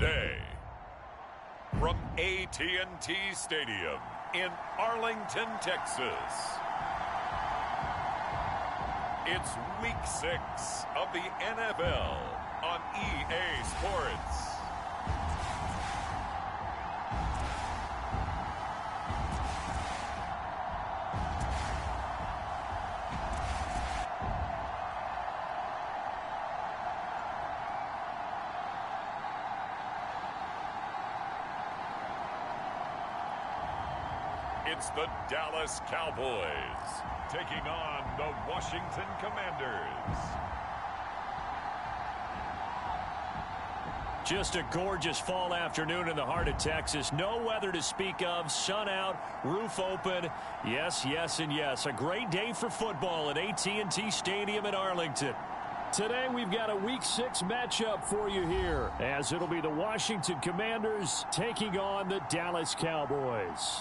Thursday, from AT&T Stadium in Arlington, Texas, it's Week 6 of the NFL on EA Sports. It's the Dallas Cowboys taking on the Washington Commanders. Just a gorgeous fall afternoon in the heart of Texas. No weather to speak of. Sun out, roof open. Yes, yes, and yes. A great day for football at AT&T Stadium in Arlington. Today we've got a Week 6 matchup for you here, as it'll be the Washington Commanders taking on the Dallas Cowboys.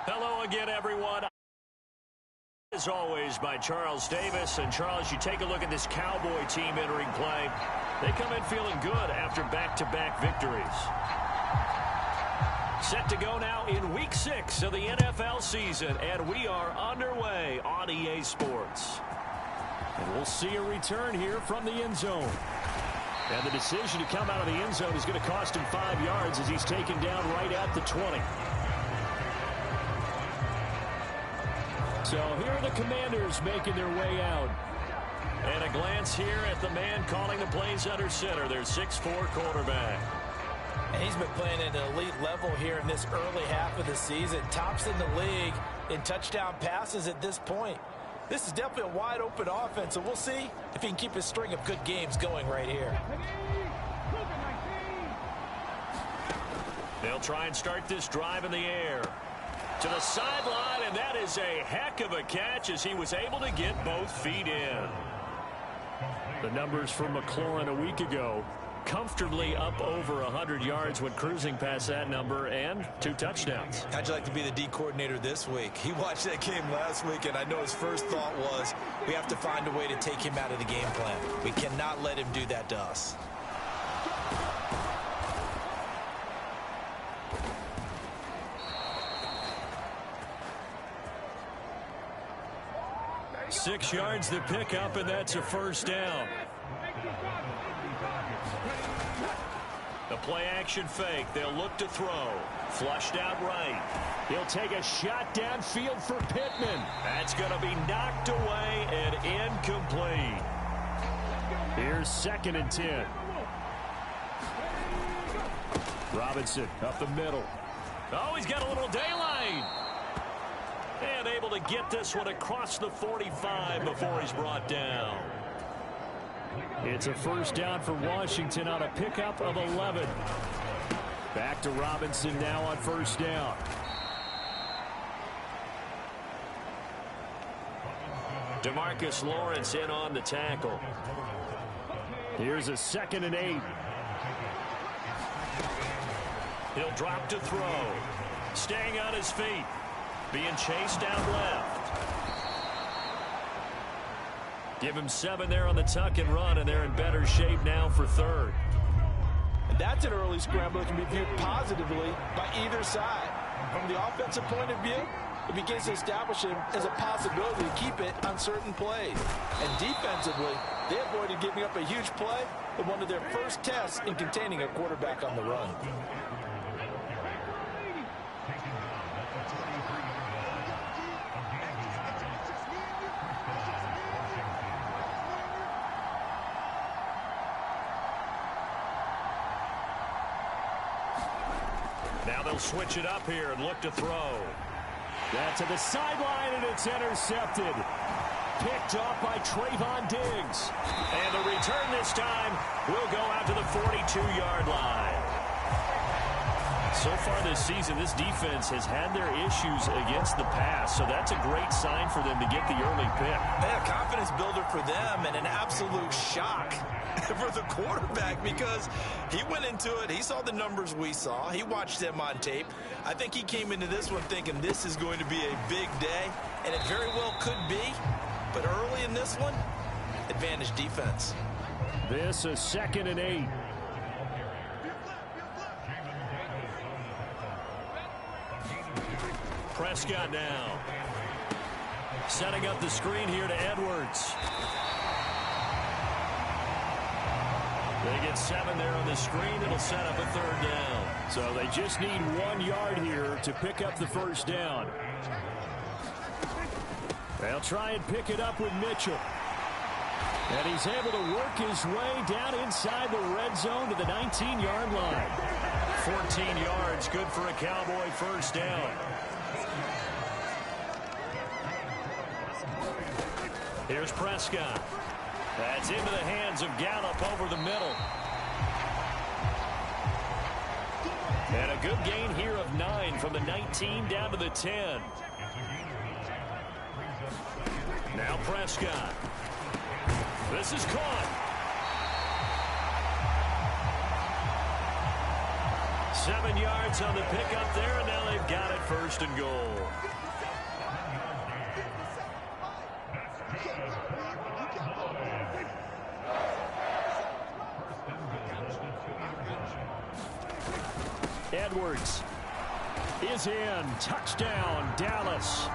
Hello again, everyone. As always, by Charles Davis. And, Charles, you take a look at this Cowboy team entering play. They come in feeling good after back-to-back victories. Set to go now in Week 6 of the NFL season, and we are underway on EA Sports. And we'll see a return here from the end zone. And the decision to come out of the end zone is going to cost him 5 yards as he's taken down right at the 20. So here are the Commanders making their way out. And a glance here at the man calling the plays under center, their 6'4" quarterback. And he's been playing at an elite level here in this early half of the season. Tops in the league in touchdown passes at this point. This is definitely a wide-open offense, so we'll see if he can keep his string of good games going right here. They'll try and start this drive in the air. To the sideline, and that is a heck of a catch as he was able to get both feet in. The numbers from McLaurin a week ago, comfortably up over 100 yards when cruising past that number, and 2 touchdowns. How'd you like to be the D coordinator this week? He watched that game last week, and I know his first thought was, we have to find a way to take him out of the game plan. We cannot let him do that to us. Six yards to pick up, and that's a first down. The play-action fake. They'll look to throw. Flushed out right. He'll take a shot downfield for Pittman. That's going to be knocked away and incomplete. Here's 2nd and 10. Robinson up the middle. Oh, he's got a little daylight. And able to get this one across the 45 before he's brought down. It's a first down for Washington on a pickup of 11. Back to Robinson now on first down. DeMarcus Lawrence in on the tackle. Here's a 2nd and 8. He'll drop to throw. Staying on his feet. Being chased out left. Give him 7 there on the tuck and run, and they're in better shape now for 3rd. And that's an early scramble that can be viewed positively by either side. From the offensive point of view, it begins to establish him as a possibility to keep it on certain plays. And defensively, they avoided giving up a huge play in one of their first tests in containing a quarterback on the run. Now they'll switch it up here and look to throw. That's to the sideline, and it's intercepted. Picked off by Trayvon Diggs. And the return this time will go out to the 42-yard line. So far this season, this defense has had their issues against the pass, so that's a great sign for them to get the early pick. Yeah, confidence builder for them and an absolute shock for the quarterback because he went into it. He saw the numbers we saw. He watched them on tape. I think he came into this one thinking this is going to be a big day, and it very well could be. But early in this one, advantage defense. This is 2nd and 8. Prescott now. Setting up the screen here to Edwards. They get 7 there on the screen. It'll set up a 3rd down. So they just need 1 yard here to pick up the first down. They'll try and pick it up with Mitchell. And he's able to work his way down inside the red zone to the 19-yard line. 14 yards, good for a Cowboy first down. Here's Prescott. That's into the hands of Gallup over the middle. And a good gain here of 9 from the 19 down to the 10. Now Prescott. This is caught. 7 yards on the pickup there, and now they've got it 1st and goal. Edwards is in. Touchdown, Dallas.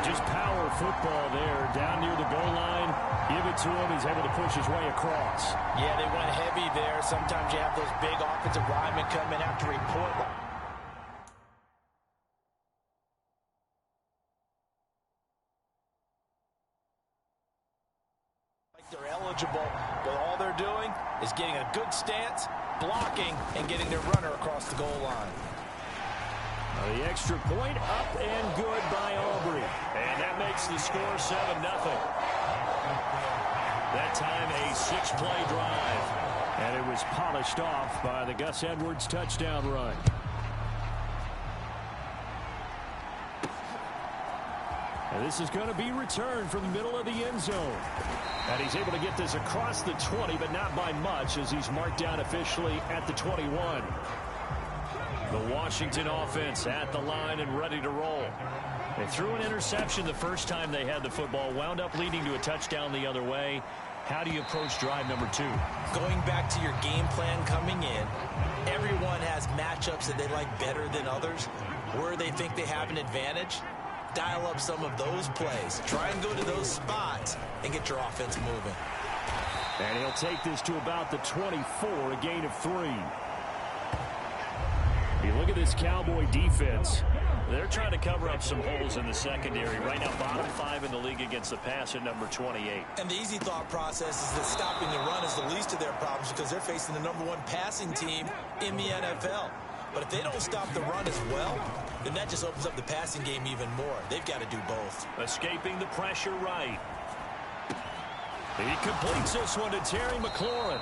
Just power football there down near the goal line. Give it to him. He's able to push his way across. Yeah, they went heavy there. Sometimes you have those big offensive linemen come in after a point. Like they're eligible, but all they're doing is getting a good stance, blocking, and getting their runner across the goal line. The extra point up and good by Aubrey. And that makes the score 7-0. That time a 6-play drive. And it was polished off by the Gus Edwards touchdown run. And this is going to be returned from the middle of the end zone. And he's able to get this across the 20, but not by much as he's marked down officially at the 21. The Washington offense at the line and ready to roll. They threw an interception the first time they had the football, wound up leading to a touchdown the other way. How do you approach drive number 2? Going back to your game plan coming in, everyone has matchups that they like better than others. Where they think they have an advantage, dial up some of those plays. Try and go to those spots and get your offense moving. And he'll take this to about the 24, a gain of 3. You look at this Cowboy defense. They're trying to cover up some holes in the secondary. Right now, bottom 5 in the league against the pass at number 28. And the easy thought process is that stopping the run is the least of their problems because they're facing the #1 passing team in the NFL. But if they don't stop the run as well, then that just opens up the passing game even more. They've got to do both. Escaping the pressure right. He completes this one to Terry McLaurin.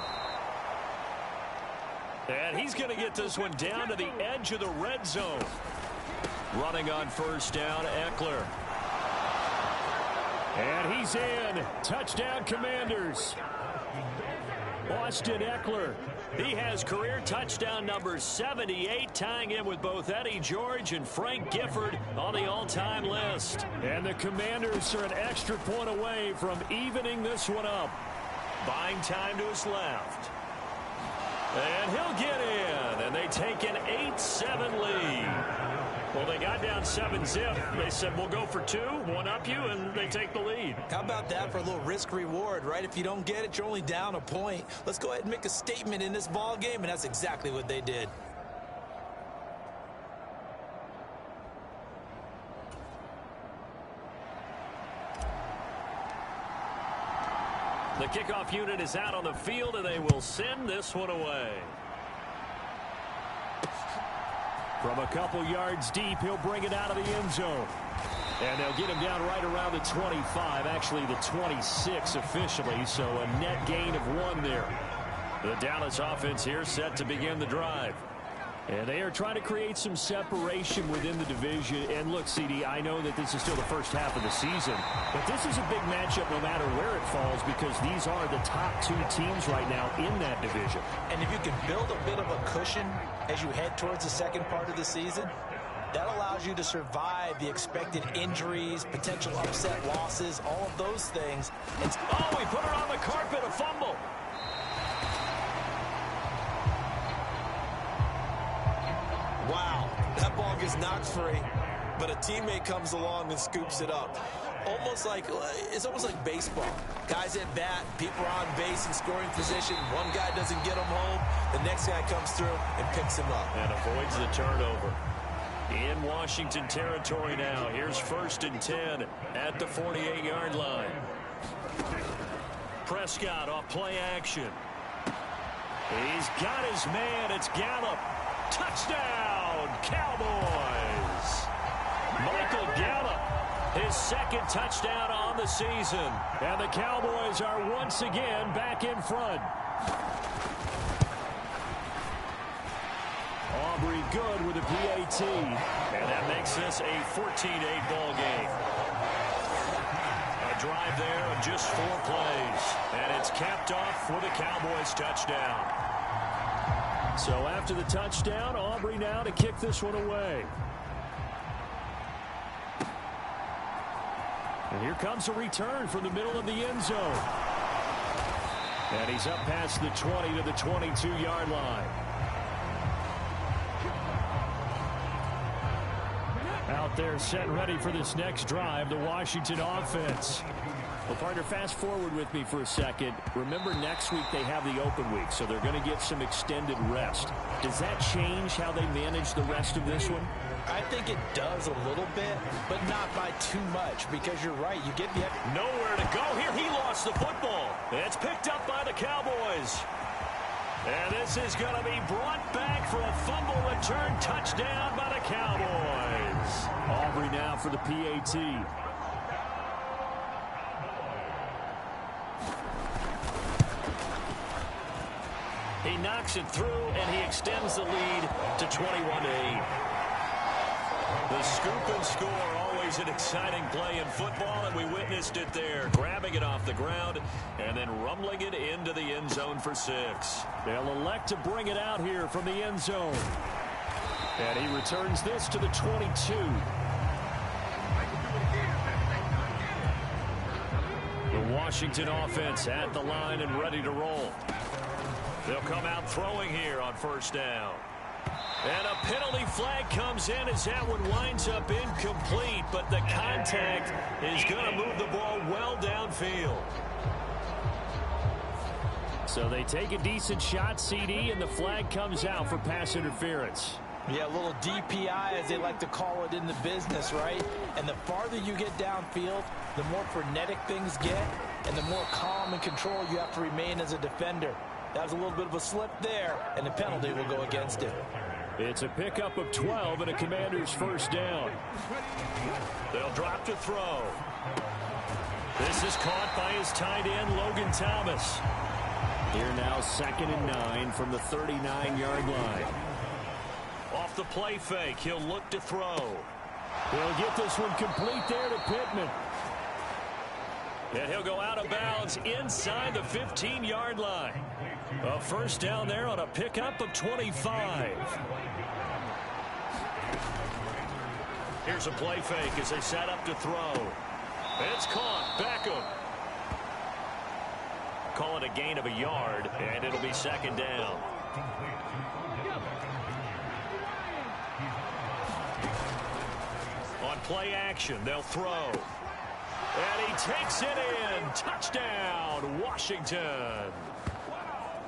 And he's going to get this one down to the edge of the red zone. Running on first down, Eckler. And he's in. Touchdown, Commanders. Austin Eckler. He has career touchdown number 78, tying him with both Eddie George and Frank Gifford on the all-time list. And the Commanders are an extra point away from evening this one up. Buying time to his left. And he'll get in, and they take an 8-7 lead. Well, they got down 7-zip. They said, we'll go for 2, one up you, and they take the lead. How about that for a little risk-reward, right? If you don't get it, you're only down a point. Let's go ahead and make a statement in this ball game, and that's exactly what they did. The kickoff unit is out on the field, and they will send this one away. From a couple yards deep, he'll bring it out of the end zone. And they'll get him down right around the 25, actually the 26 officially, so a net gain of 1 there. The Dallas offense here set to begin the drive. And they are trying to create some separation within the division. And look, CD, I know that this is still the first half of the season, but this is a big matchup no matter where it falls because these are the top two teams right now in that division. And if you can build a bit of a cushion as you head towards the second part of the season, that allows you to survive the expected injuries, potential upset losses, all of those things. Oh, he put it on the carpet, a fumble. Wow, that ball gets knocked free, but a teammate comes along and scoops it up. It's almost like baseball. Guys at bat, people are on base in scoring position. One guy doesn't get him home. The next guy comes through and picks him up. And avoids the turnover. In Washington territory now. Here's 1st and 10 at the 48-yard line. Prescott off play action. He's got his man. It's Gallup. Touchdown, Cowboys. Michael Gallup, his second touchdown on the season. And the Cowboys are once again back in front. Aubrey good with a PAT. And that makes this a 14-8 ball game. A drive there of just 4 plays. And it's capped off with a Cowboys touchdown. So after the touchdown, Aubrey now to kick this one away. And here comes a return from the middle of the end zone. And he's up past the 20 to the 22-yard line. Out there set ready for this next drive, the Washington offense. Well, partner, fast forward with me for a second. Remember, next week they have the open week, so they're going to get some extended rest. Does that change how they manage the rest of this one? I think it does a little bit, but not by too much, because you're right. You get the nowhere to go here. He lost the football. It's picked up by the Cowboys. And this is going to be brought back for a fumble return touchdown by the Cowboys. Aubrey now for the PAT. He knocks it through, and he extends the lead to 21-8. The scoop and score, always an exciting play in football, and we witnessed it there. Grabbing it off the ground and then rumbling it into the end zone for 6. They'll elect to bring it out here from the end zone. And he returns this to the 22. The Washington offense at the line and ready to roll. They'll come out throwing here on 1st down. And a penalty flag comes in as that one winds up incomplete, but the contact is going to move the ball well downfield. So they take a decent shot, CD, and the flag comes out for pass interference. Yeah, a little DPI, as they like to call it in the business, right? And the farther you get downfield, the more frenetic things get, and the more calm and control you have to remain as a defender. That was a little bit of a slip there, and the penalty will go against it. It's a pickup of 12 and a Commander's 1st down. They'll drop to throw. This is caught by his tight end, Logan Thomas. Here now 2nd and 9 from the 39-yard line. Off the play fake, he'll look to throw. He'll get this one complete there to Pittman. And he'll go out of bounds inside the 15-yard line. A 1st down there on a pickup of 25. Here's a play fake as they set up to throw. It's caught. Beckham. Call it a gain of a yard, and it'll be 2nd down. On play action, they'll throw. And he takes it in. Touchdown, Washington.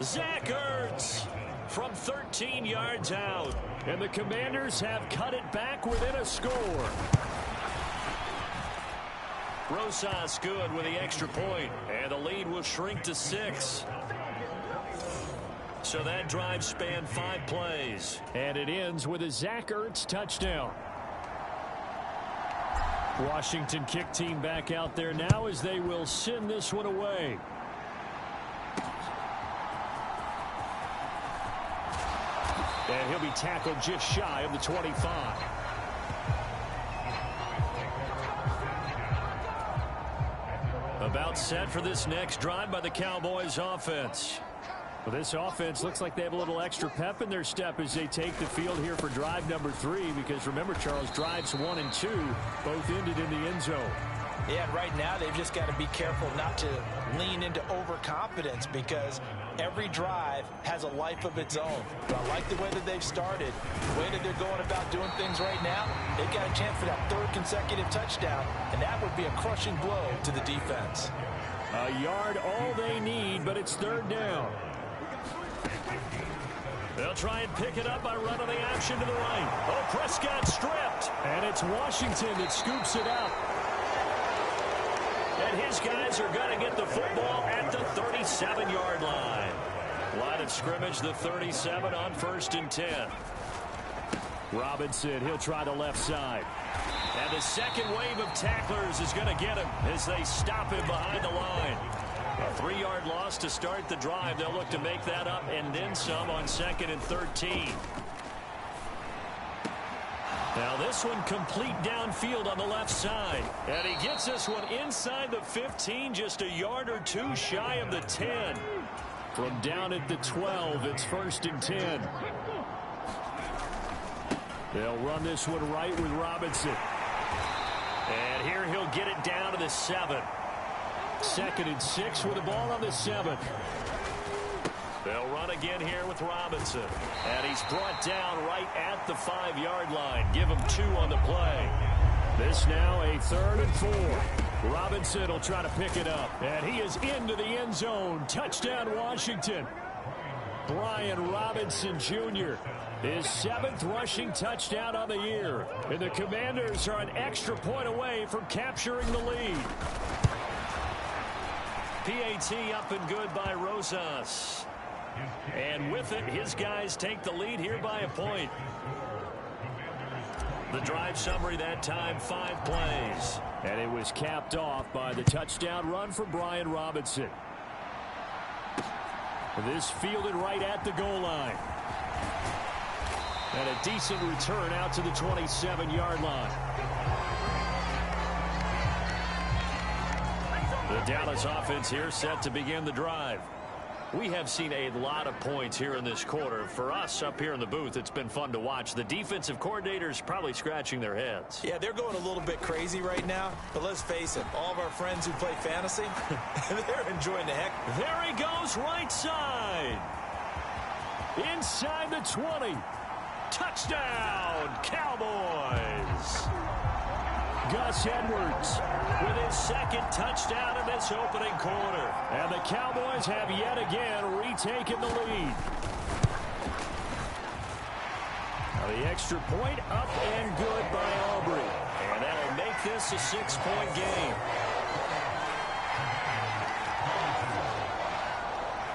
Zach Ertz from 13 yards out. And the Commanders have cut it back within a score. Rosas good with the extra point. And the lead will shrink to 6. So that drive spanned 5 plays. And it ends with a Zach Ertz touchdown. Washington kick team back out there now as they will send this one away. And he'll be tackled just shy of the 25. About set for this next drive by the Cowboys offense. Well, this offense looks like they have a little extra pep in their step as they take the field here for drive number 3, because remember, Charles, drives 1 and 2 both ended in the end zone. Yeah, and right now they've just got to be careful not to lean into overconfidence, because every drive has a life of its own. But I like the way that they've started, the way that they're going about doing things right now. They've got a chance for that 3rd consecutive touchdown, and that would be a crushing blow to the defense. A yard all they need, but it's 3rd down. They'll try and pick it up by running the action to the right. Oh, Prescott stripped. And it's Washington that scoops it up. And his guys are going to get the football at the 37-yard line. Line of scrimmage, the 37 on 1st and 10. Robinson, he'll try the left side. And the second wave of tacklers is going to get him as they stop him behind the line. A 3-yard loss to start the drive. They'll look to make that up and then some on 2nd and 13. Now this one complete downfield on the left side. And he gets this one inside the 15, just a yard or 2 shy of the 10. From down at the 12, it's 1st and 10. They'll run this one right with Robinson. And here he'll get it down to the 7. 2nd and 6 with the ball on the 7. They'll run again here with Robinson. And he's brought down right at the 5-yard line. Give him 2 on the play. This now a 3rd and 4. Robinson will try to pick it up. And he is into the end zone. Touchdown, Washington. Brian Robinson Jr. His 7th rushing touchdown on the year. And the Commanders are an extra point away from capturing the lead. PAT up and good by Rosas. And with it, his guys take the lead here by a point. The drive summary that time, 5 plays. And it was capped off by the touchdown run from Brian Robinson. This fielded right at the goal line. And a decent return out to the 27-yard line. The Dallas offense here set to begin the drive. We have seen a lot of points here in this quarter. For us up here in the booth, it's been fun to watch. The defensive coordinators probably scratching their heads. Yeah, they're going a little bit crazy right now. But let's face it, all of our friends who play fantasy, they're enjoying the heck. There he goes, right side. Inside the 20. Touchdown, Cowboys. Gus Edwards with his 2nd touchdown in this opening quarter. And the Cowboys have yet again retaken the lead. Now the extra point up and good by Aubrey. And that'll make this a 6-point game.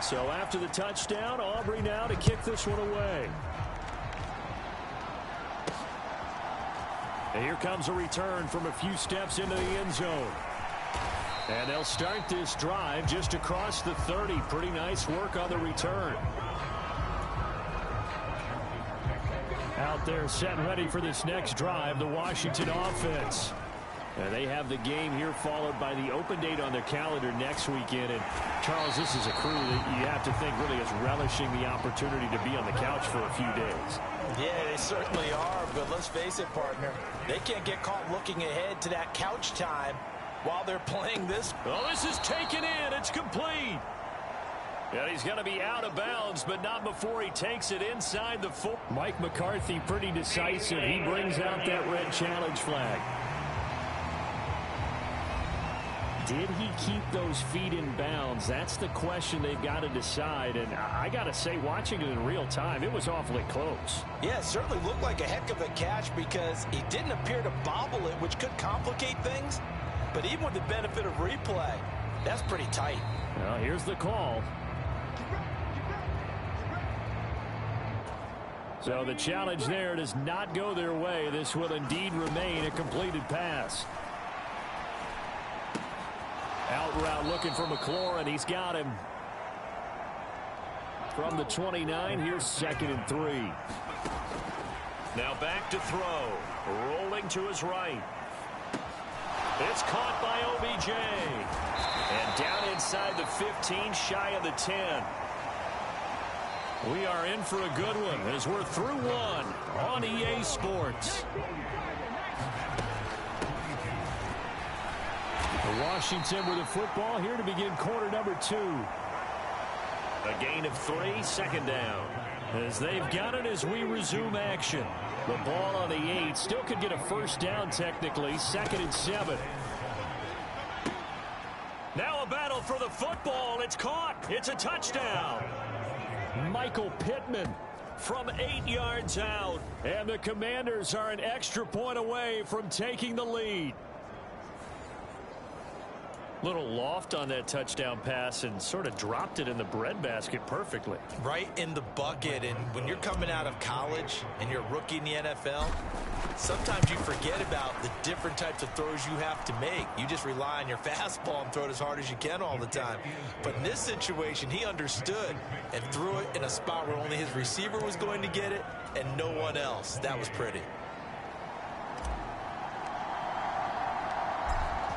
So after the touchdown, Aubrey now to kick this one away. And here comes a return from a few steps into the end zone. And they'll start this drive just across the 30. Pretty nice work on the return. Out there set and ready for this next drive, the Washington offense. And they have the game here followed by the open date on their calendar next weekend. And Charles, this is a crew that you have to think really is relishing the opportunity to be on the couch for a few days. Yeah, they certainly are, but let's face it, partner. They can't get caught looking ahead to that couch time while they're playing this. Oh, this is taken in. It's complete. And he's going to be out of bounds, but not before he takes it inside the 4. Mike McCarthy pretty decisive. He brings out that red challenge flag. Did he keep those feet in bounds? That's the question they've got to decide. And I got to say, watching it in real time, it was awfully close. Yeah, it certainly looked like a heck of a catch because he didn't appear to bobble it, which could complicate things. But even with the benefit of replay, that's pretty tight. Well, here's the call. So the challenge there does not go their way. This will indeed remain a completed pass. Out route looking for McLaurin. He's got him. From the 29, here's 2nd and 3. Now back to throw. Rolling to his right. It's caught by OBJ. And down inside the 15, shy of the 10. We are in for a good one as we're through one on EA Sports. Washington with the football here to begin quarter number 2. A gain of 3, 2nd down. As they've got it as we resume action. The ball on the 8. Still could get a 1st down technically. 2nd and 7. Now a battle for the football. It's caught. It's a touchdown. Michael Pittman from 8 yards out. And the Commanders are an extra point away from taking the lead. Little loft on that touchdown pass and sort of dropped it in the breadbasket perfectly. Right in the bucket. And when you're coming out of college and you're a rookie in the NFL, sometimes you forget about the different types of throws you have to make. You just rely on your fastball and throw it as hard as you can all the time. But in this situation, he understood and threw it in a spot where only his receiver was going to get it and no one else. That was pretty.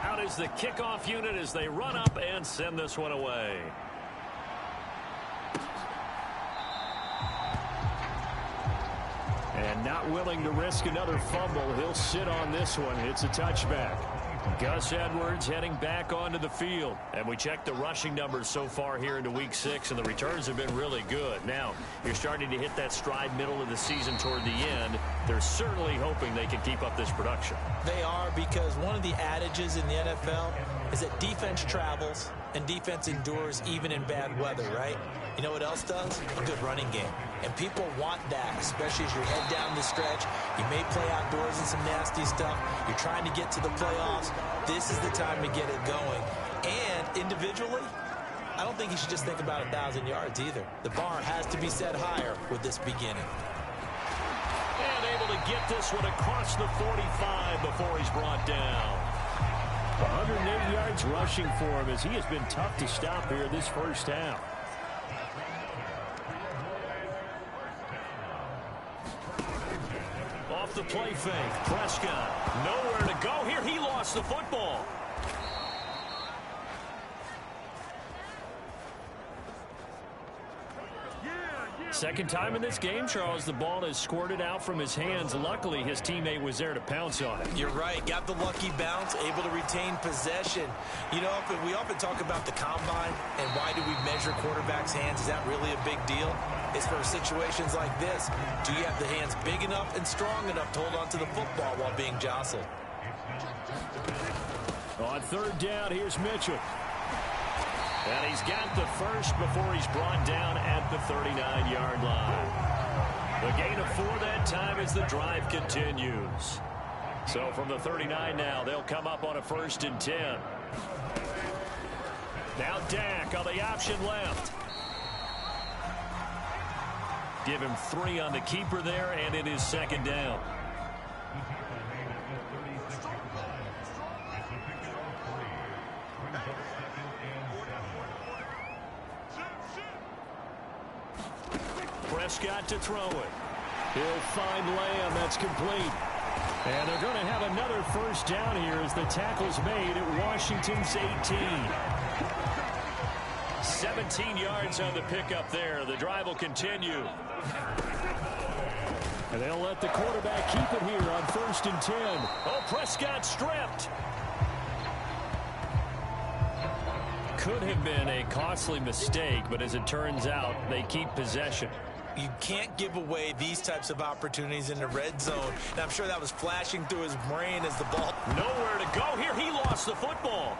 Out is the kickoff unit as they run up and send this one away. And not willing to risk another fumble. He'll sit on this one. It's a touchback. Gus Edwards heading back onto the field. And we check the rushing numbers so far here into week 6, and the returns have been really good. Now, you're starting to hit that stride middle of the season toward the end. They're certainly hoping they can keep up this production. They are, because one of the adages in the NFL is that defense travels and defense endures even in bad weather, right? You know what else does? A good running game. And people want that, especially as you head down the stretch. You may play outdoors in some nasty stuff. You're trying to get to the playoffs. This is the time to get it going. And individually, I don't think you should just think about 1,000 yards either. The bar has to be set higher with this beginning. And able to get this one across the 45 before he's brought down. 108 yards rushing for him as he has been tough to stop here this first half. Off the play fake. Prescott nowhere to go here. He lost the football. Second time in this game, Charles, the ball is squirted out from his hands. Luckily, his teammate was there to pounce on it. You're right. Got the lucky bounce, able to retain possession. You know, we often talk about the combine and why do we measure quarterbacks' hands. Is that really a big deal? It's for situations like this. Do you have the hands big enough and strong enough to hold on to the football while being jostled? On 3rd down, here's Mitchell. And he's got the first before he's brought down at the 39-yard line. The gain of 4 that time as the drive continues. So from the 39 now, they'll come up on a 1st and 10. Now Dak on the option left. Give him 3 on the keeper there, and it is 2nd down. Prescott to throw it. He'll find Lamb. That's complete. And they're going to have another 1st down here as the tackle's made at Washington's 18. 17 yards on the pickup there. The drive will continue. And they'll let the quarterback keep it here on 1st and 10. Oh, Prescott stripped. Could have been a costly mistake, but as it turns out, they keep possession. You can't give away these types of opportunities in the red zone. And I'm sure that was flashing through his brain as the ball. Nowhere to go here. He lost the football.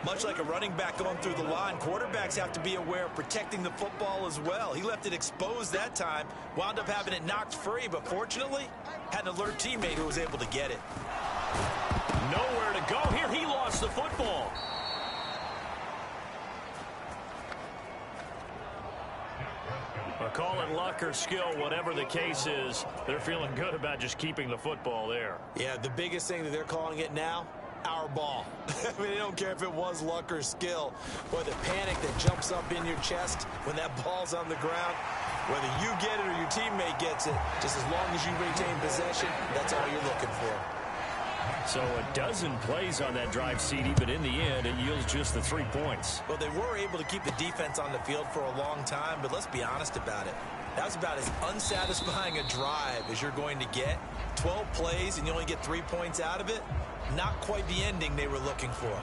Much like a running back going through the line, quarterbacks have to be aware of protecting the football as well. He left it exposed that time, wound up having it knocked free, but fortunately, had an alert teammate who was able to get it. Nowhere to go here. He lost the football. Call it luck or skill, whatever the case is, they're feeling good about just keeping the football there. Yeah, the biggest thing that they're calling it now, our ball. I mean, they don't care if it was luck or skill, or the panic that jumps up in your chest when that ball's on the ground. Whether you get it or your teammate gets it, just as long as you retain possession, that's all you're looking for. So a dozen plays on that drive, CD, but in the end, it yields just the 3 points. Well, they were able to keep the defense on the field for a long time, but let's be honest about it. That was about as unsatisfying a drive as you're going to get. 12 plays and you only get 3 points out of it. Not quite the ending they were looking for.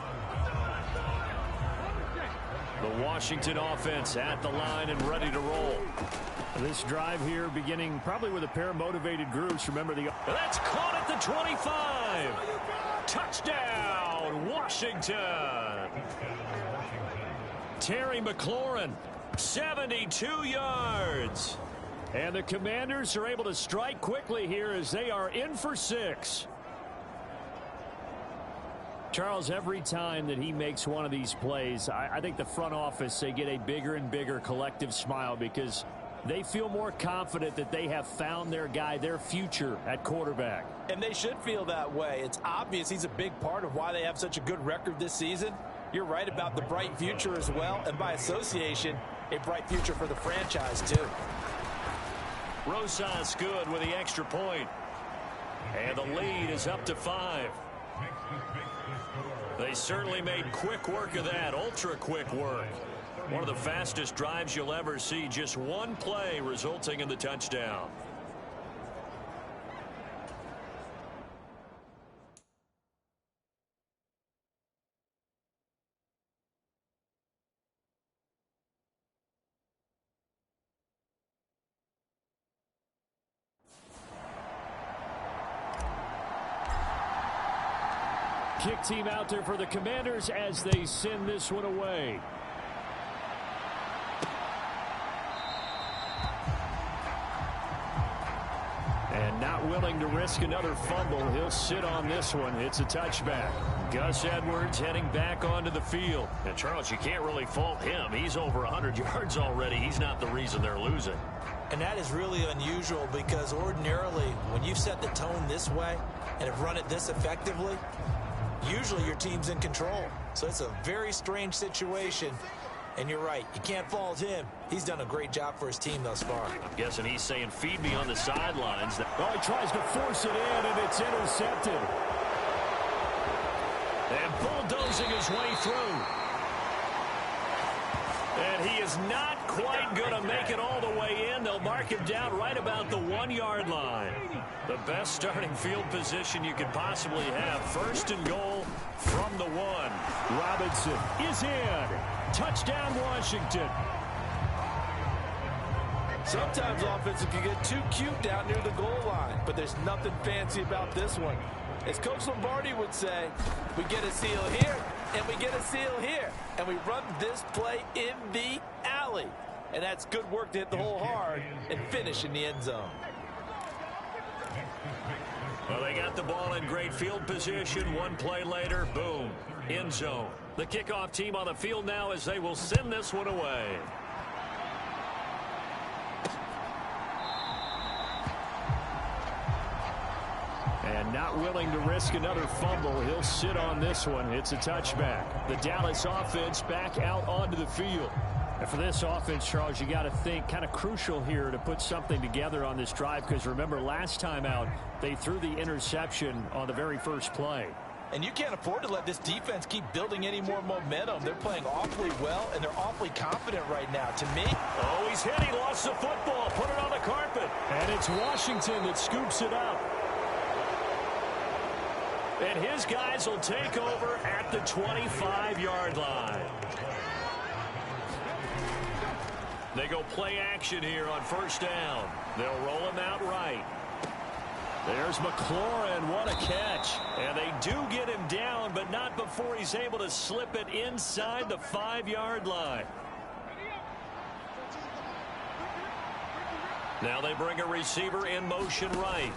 The Washington offense at the line and ready to roll. This drive here beginning probably with a pair of motivated groups. Remember, that's caught at the 25. Touchdown, Washington. Terry McLaurin, 72 yards. And the Commanders are able to strike quickly here as they are in for 6. Charles, every time that he makes one of these plays, I think the front office, they get a bigger and bigger collective smile because they feel more confident that they have found their guy, their future at quarterback. And they should feel that way. It's obvious he's a big part of why they have such a good record this season. You're right about the bright future as well, and by association, a bright future for the franchise too. Rosas good with the extra point. And the lead is up to 5. They certainly made quick work of that, ultra quick work. One of the fastest drives you'll ever see, just one play resulting in the touchdown. Kick team out there for the Commanders as they send this one away. And not willing to risk another fumble, he'll sit on this one. It's a touchback. Gus Edwards heading back onto the field. And Charles, you can't really fault him. He's over 100 yards already. He's not the reason they're losing. And that is really unusual because ordinarily when you set the tone this way and have run it this effectively, usually your team's in control. So it's a very strange situation. And you're right, you can't fault him. He's done a great job for his team thus far. I'm guessing he's saying, feed me on the sidelines. Oh, he tries to force it in, and it's intercepted. And bulldozing his way through. And he is not quite going to make it all the way in. They'll mark him down right about the 1-yard line. The best starting field position you could possibly have. First and goal from the 1. Robinson is in. Touchdown, Washington. Sometimes offensive can get too cute down near the goal line, but there's nothing fancy about this one. As Coach Lombardi would say, we get a seal here, and we get a seal here, and we run this play in the alley. And that's good work to hit the hole hard and finish in the end zone. Well, they got the ball in great field position. One play later, boom, end zone. The kickoff team on the field now as they will send this one away. And not willing to risk another fumble, he'll sit on this one. It's a touchback. The Dallas offense back out onto the field. And for this offense, Charles, you got to think kind of crucial here to put something together on this drive because remember last time out they threw the interception on the very first play. And you can't afford to let this defense keep building any more momentum. They're playing awfully well, and they're awfully confident right now. To me, oh, he's hit. He lost the football. Put it on the carpet. And it's Washington that scoops it up. And his guys will take over at the 25-yard line. They go play action here on first down. They'll roll him out right. There's McLaurin. What a catch. And they do get him down, but not before he's able to slip it inside the 5-yard line. Now they bring a receiver in motion right.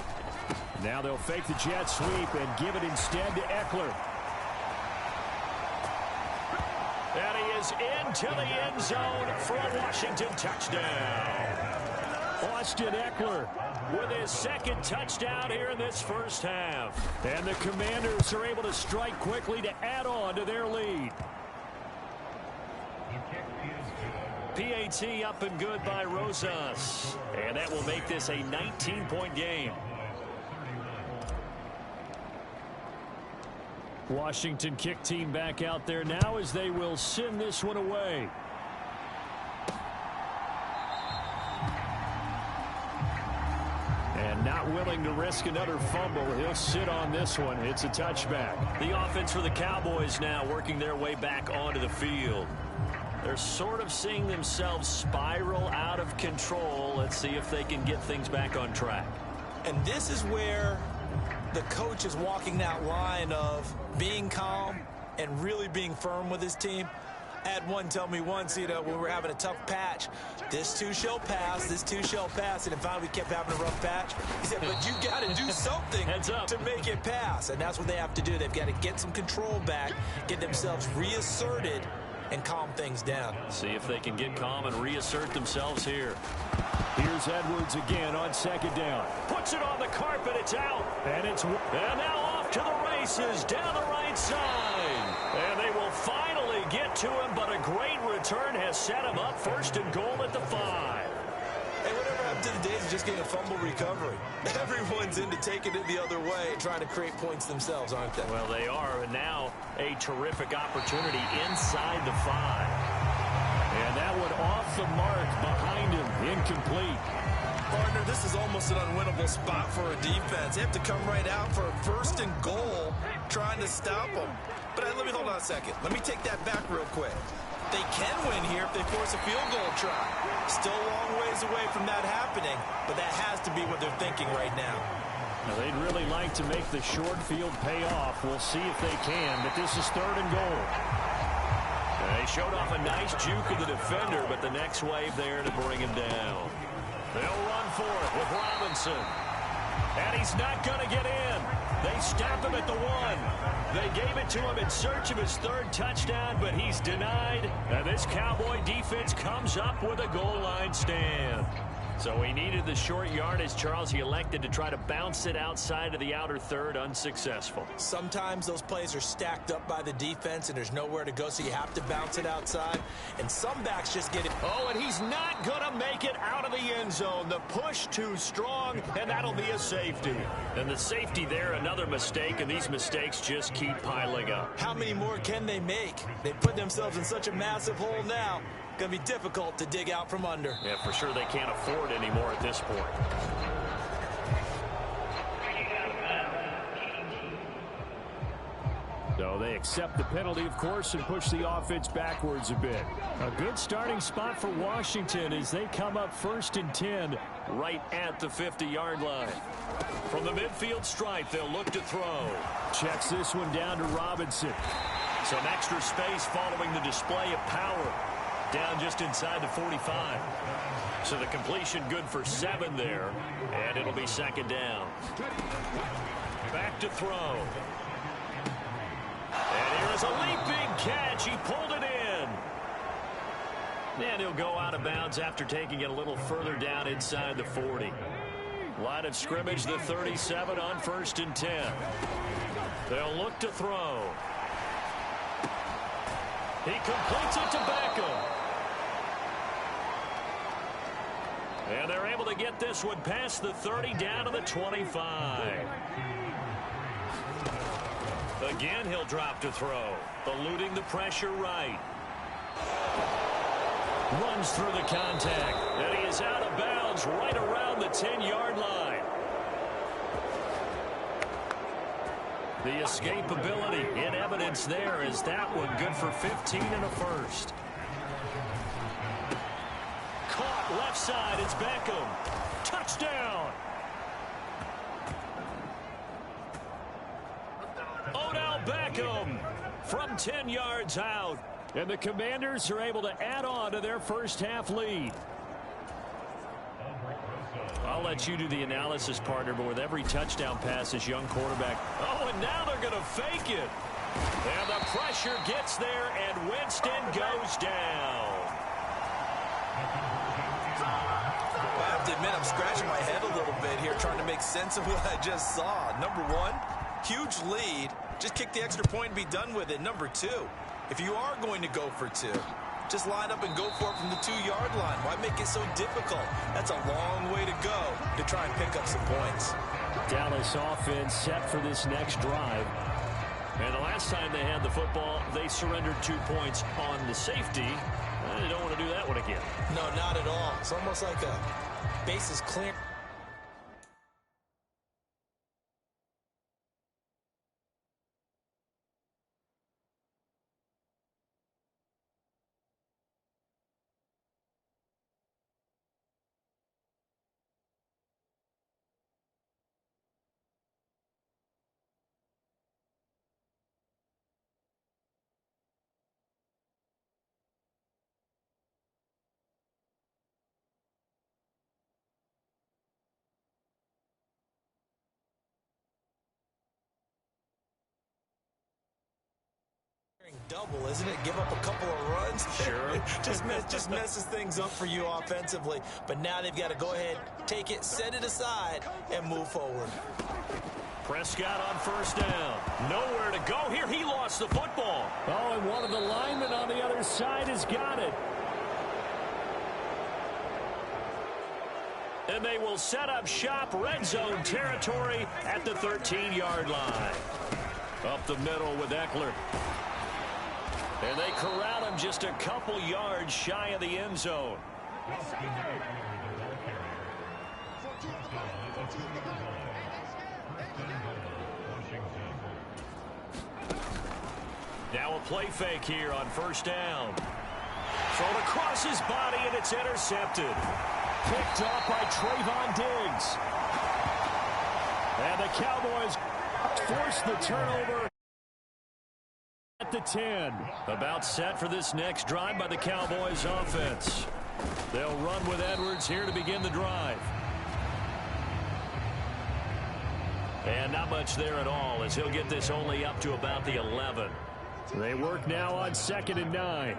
Now they'll fake the jet sweep and give it instead to Eckler. And he is into the end zone for a Washington touchdown. Austin Eckler with his second touchdown here in this first half. And the Commanders are able to strike quickly to add on to their lead. PAT up and good by Rosas. And that will make this a 19-point game. Washington kick team back out there now as they will send this one away. And not willing to risk another fumble. He'll sit on this one. It's a touchback. The offense for the Cowboys now working their way back onto the field. They're sort of seeing themselves spiral out of control. Let's see if they can get things back on track. And this is where the coach is walking that line of being calm and really being firm with his team. I had one tell me once, when we were having a tough patch, this too shall pass, this too shall pass. And finally we kept having a rough patch. He said, but you got to do something to make it pass. And that's what they have to do. They've got to get some control back, get themselves reasserted, and calm things down. See if they can get calm and reassert themselves here. Here's Edwards again on second down. Puts it on the carpet. It's out. And now off to the races down the right side. And they will finally get to him, but a great return has set him up first and goal at the 5. Hey, whatever happened to the days of just getting a fumble recovery? Everyone's into taking it the other way and trying to create points themselves, aren't they? Well, they are. And now a terrific opportunity inside the 5. And that one off the mark behind him. Incomplete. Partner, this is almost an unwinnable spot for a defense. They have to come right out for a first and goal trying to stop them. But let me hold on a second. Let me take that back real quick. They can win here if they force a field goal try. Still a long ways away from that happening, but that has to be what they're thinking right now. Now they'd really like to make the short field pay off. We'll see if they can, but this is third and goal. They showed off a nice juke of the defender, but the next wave there to bring him down. They'll run for it with Robinson. And he's not going to get in. They stop him at the 1. They gave it to him in search of his third touchdown, but he's denied. And this Cowboy defense comes up with a goal line stand. So he needed the short yardage, Charles. He elected to try to bounce it outside of the outer third, unsuccessful. Sometimes those plays are stacked up by the defense and there's nowhere to go, so you have to bounce it outside. And some backs just get it. Oh, and he's not going to make it out of the end zone. The push too strong, and that'll be a safety. And the safety there, another mistake, and these mistakes just keep piling up. How many more can they make? They put themselves in such a massive hole now. Going to be difficult to dig out from under. Yeah, for sure they can't afford anymore at this point. So they accept the penalty, of course, and push the offense backwards a bit. A good starting spot for Washington as they come up 1st and 10 right at the 50-yard line. From the midfield stripe, they'll look to throw. Checks this one down to Robinson. Some extra space following the display of power. Down just inside the 45. So the completion good for 7 there. And it'll be second down. Back to throw. And here's a leaping catch. He pulled it in. And he'll go out of bounds after taking it a little further down inside the 40. Line of scrimmage, the 37 on 1st and 10. They'll look to throw. He completes it to Beckham. And they're able to get this one past the 30 down to the 25. Again, he'll drop to throw. Eluding the pressure right. Runs through the contact. And he is out of bounds right around the 10-yard line. The escapability in evidence there is that one good for 15 and a first. Caught left side. It's Beckham. Touchdown. Odell Beckham from 10 yards out. And the Commanders are able to add on to their first half lead. I'll let you do the analysis, partner, but with every touchdown pass, this young quarterback. Oh, and now they're going to fake it. And the pressure gets there, and Winston goes down. I have to admit, I'm scratching my head a little bit here trying to make sense of what I just saw. Number one, huge lead. Just kick the extra point and be done with it. Number two, if you are going to go for two, just line up and go for it from the 2-yard line. Why make it so difficult? That's a long way to go to try and pick up some points. Dallas offense set for this next drive. And the last time they had the football, they surrendered 2 points on the safety. They don't want to do that one again. No, not at all. It's almost like a bases clear. Double, isn't it? Give up a couple of runs. Sure. just messes things up for you offensively. But now they've got to go ahead, take it, set it aside, and move forward. Prescott on first down. Nowhere to go here. He lost the football. Oh, and one of the linemen on the other side has got it. And they will set up shop, red zone territory at the 13-yard line. Up the middle with Eckler. And they corral him just a couple yards shy of the end zone. Now a play fake here on first down. Thrown across his body, and it's intercepted. Picked off by Trayvon Diggs. And the Cowboys force the turnover at the 10. About set for this next drive by the Cowboys offense. They'll run with Edwards here to begin the drive. And not much there at all, as he'll get this only up to about the 11. They work now on 2nd and 9.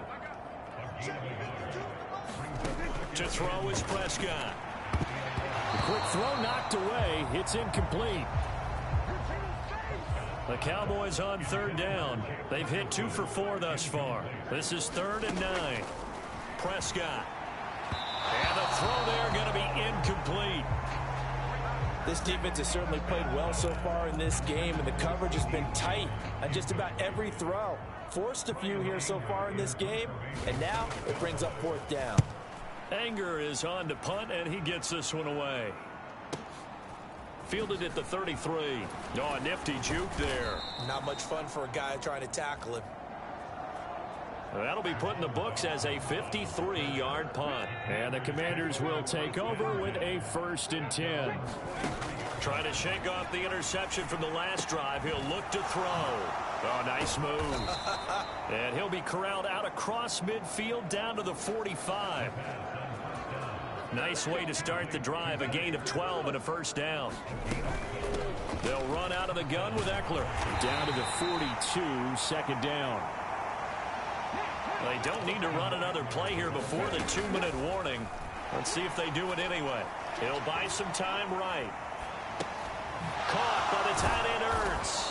To throw is Prescott. The quick throw knocked away. It's incomplete. The Cowboys on 3rd down. They've hit 2 for 4 thus far. This is 3rd and 9. Prescott. And the throw there going to be incomplete. This defense has certainly played well so far in this game, and the coverage has been tight on just about every throw. Forced a few here so far in this game, and now it brings up 4th down. Anger is on to punt, and he gets this one away. Fielded at the 33. Oh, a nifty juke there. Not much fun for a guy trying to tackle him. That'll be put in the books as a 53-yard punt. And the Commanders will take over with a 1st and 10. Trying to shake off the interception from the last drive. He'll look to throw. Oh, nice move. And he'll be corralled out across midfield down to the 45. Nice way to start the drive. A gain of 12 and a 1st down. They'll run out of the gun with Eckler. Down to the 42, 2nd down. They don't need to run another play here before the 2-minute warning. Let's see if they do it anyway. He'll buy some time right. Caught by the tight end Ertz.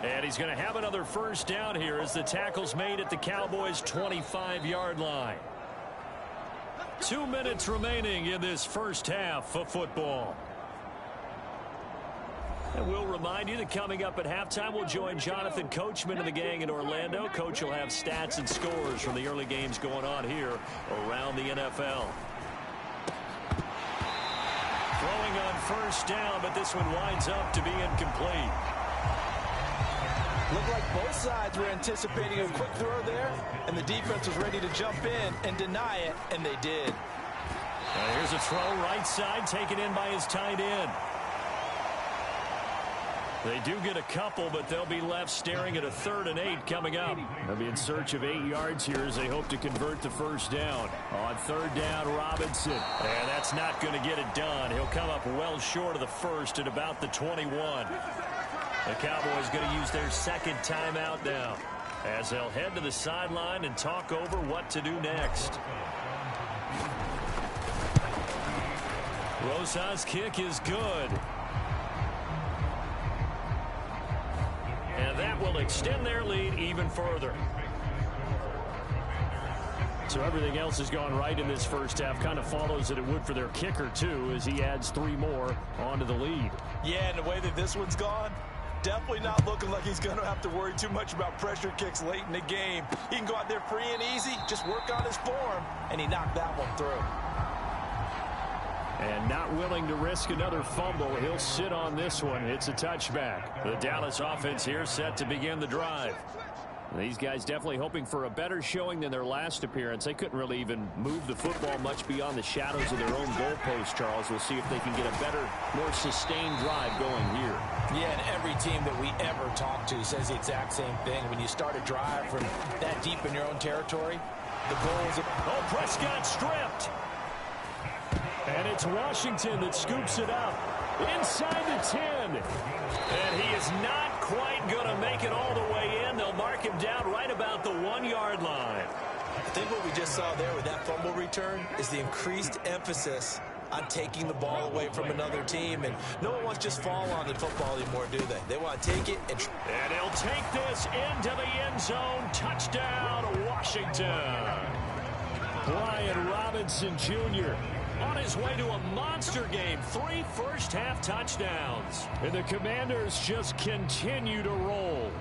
And he's going to have another 1st down here as the tackle's made at the Cowboys' 25-yard line. 2 minutes remaining in this first half of football. And we'll remind you that coming up at halftime, we'll join Jonathan Coachman and the gang in Orlando. Coach will have stats and scores from the early games going on here around the NFL. Throwing on 1st down, but this one winds up to be incomplete. Looked like both sides were anticipating a quick throw there, and the defense was ready to jump in and deny it, and they did. Here's a throw right side taken in by his tight end. They do get a couple, but they'll be left staring at a 3rd and 8 coming up. They'll be in search of 8 yards here as they hope to convert the 1st down. On 3rd down, Robinson. And that's not going to get it done. He'll come up well short of the 1st at about the 21. The Cowboys going to use their 2nd timeout now as they'll head to the sideline and talk over what to do next. Rosa's kick is good. And that will extend their lead even further. So everything else has gone right in this first half. Kind of follows that it would for their kicker, too, as he adds 3 more onto the lead. Yeah, and the way that this one's gone, definitely not looking like he's going to have to worry too much about pressure kicks late in the game. He can go out there free and easy, just work on his form, and he knocked that one through. And not willing to risk another fumble. He'll sit on this one. It's a touchback. The Dallas offense here set to begin the drive. These guys definitely hoping for a better showing than their last appearance. They couldn't really even move the football much beyond the shadows of their own goalpost, Charles. We'll see if they can get a better, more sustained drive going here. Yeah, and every team that we ever talk to says the exact same thing. When you start a drive from that deep in your own territory, the goal is... Oh, Prescott stripped. And it's Washington that scoops it up inside the 10. And he is not quite going to make it all the way in. They'll mark him down right about the 1-yard line. I think what we just saw there with that fumble return is the increased emphasis on taking the ball away from another team. And no one wants to just fall on the football anymore, do they? They want to take it and he'll take this into the end zone. Touchdown, Washington. Brian Robinson Jr. on his way to a monster game. 3 first-half touchdowns. And the Commanders just continue to roll.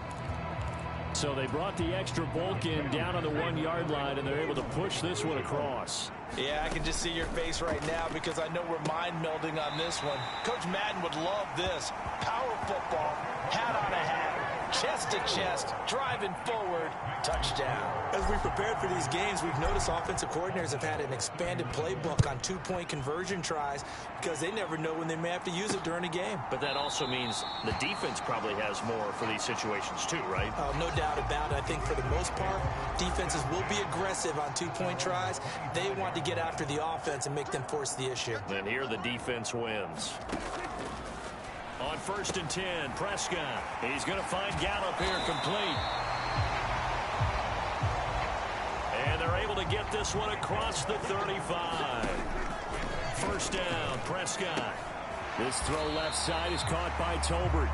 So they brought the extra bulk in down on the 1-yard line, and they're able to push this one across. Yeah, I can just see your face right now because I know we're mind melding on this one. Coach Madden would love this. Power football, hat on a hat, chest to chest, driving forward, touchdown. As we prepared for these games, we've noticed offensive coordinators have had an expanded playbook on 2-point conversion tries because they never know when they may have to use it during a game. But that also means the defense probably has more for these situations too, right? No doubt about it. I think for the most part, defenses will be aggressive on 2-point tries. They want to get after the offense and make them force the issue. And here the defense wins. On 1st and 10, Prescott. He's going to find Gallup here complete. And they're able to get this one across the 35. First down, Prescott. This throw left side is caught by Tolbert.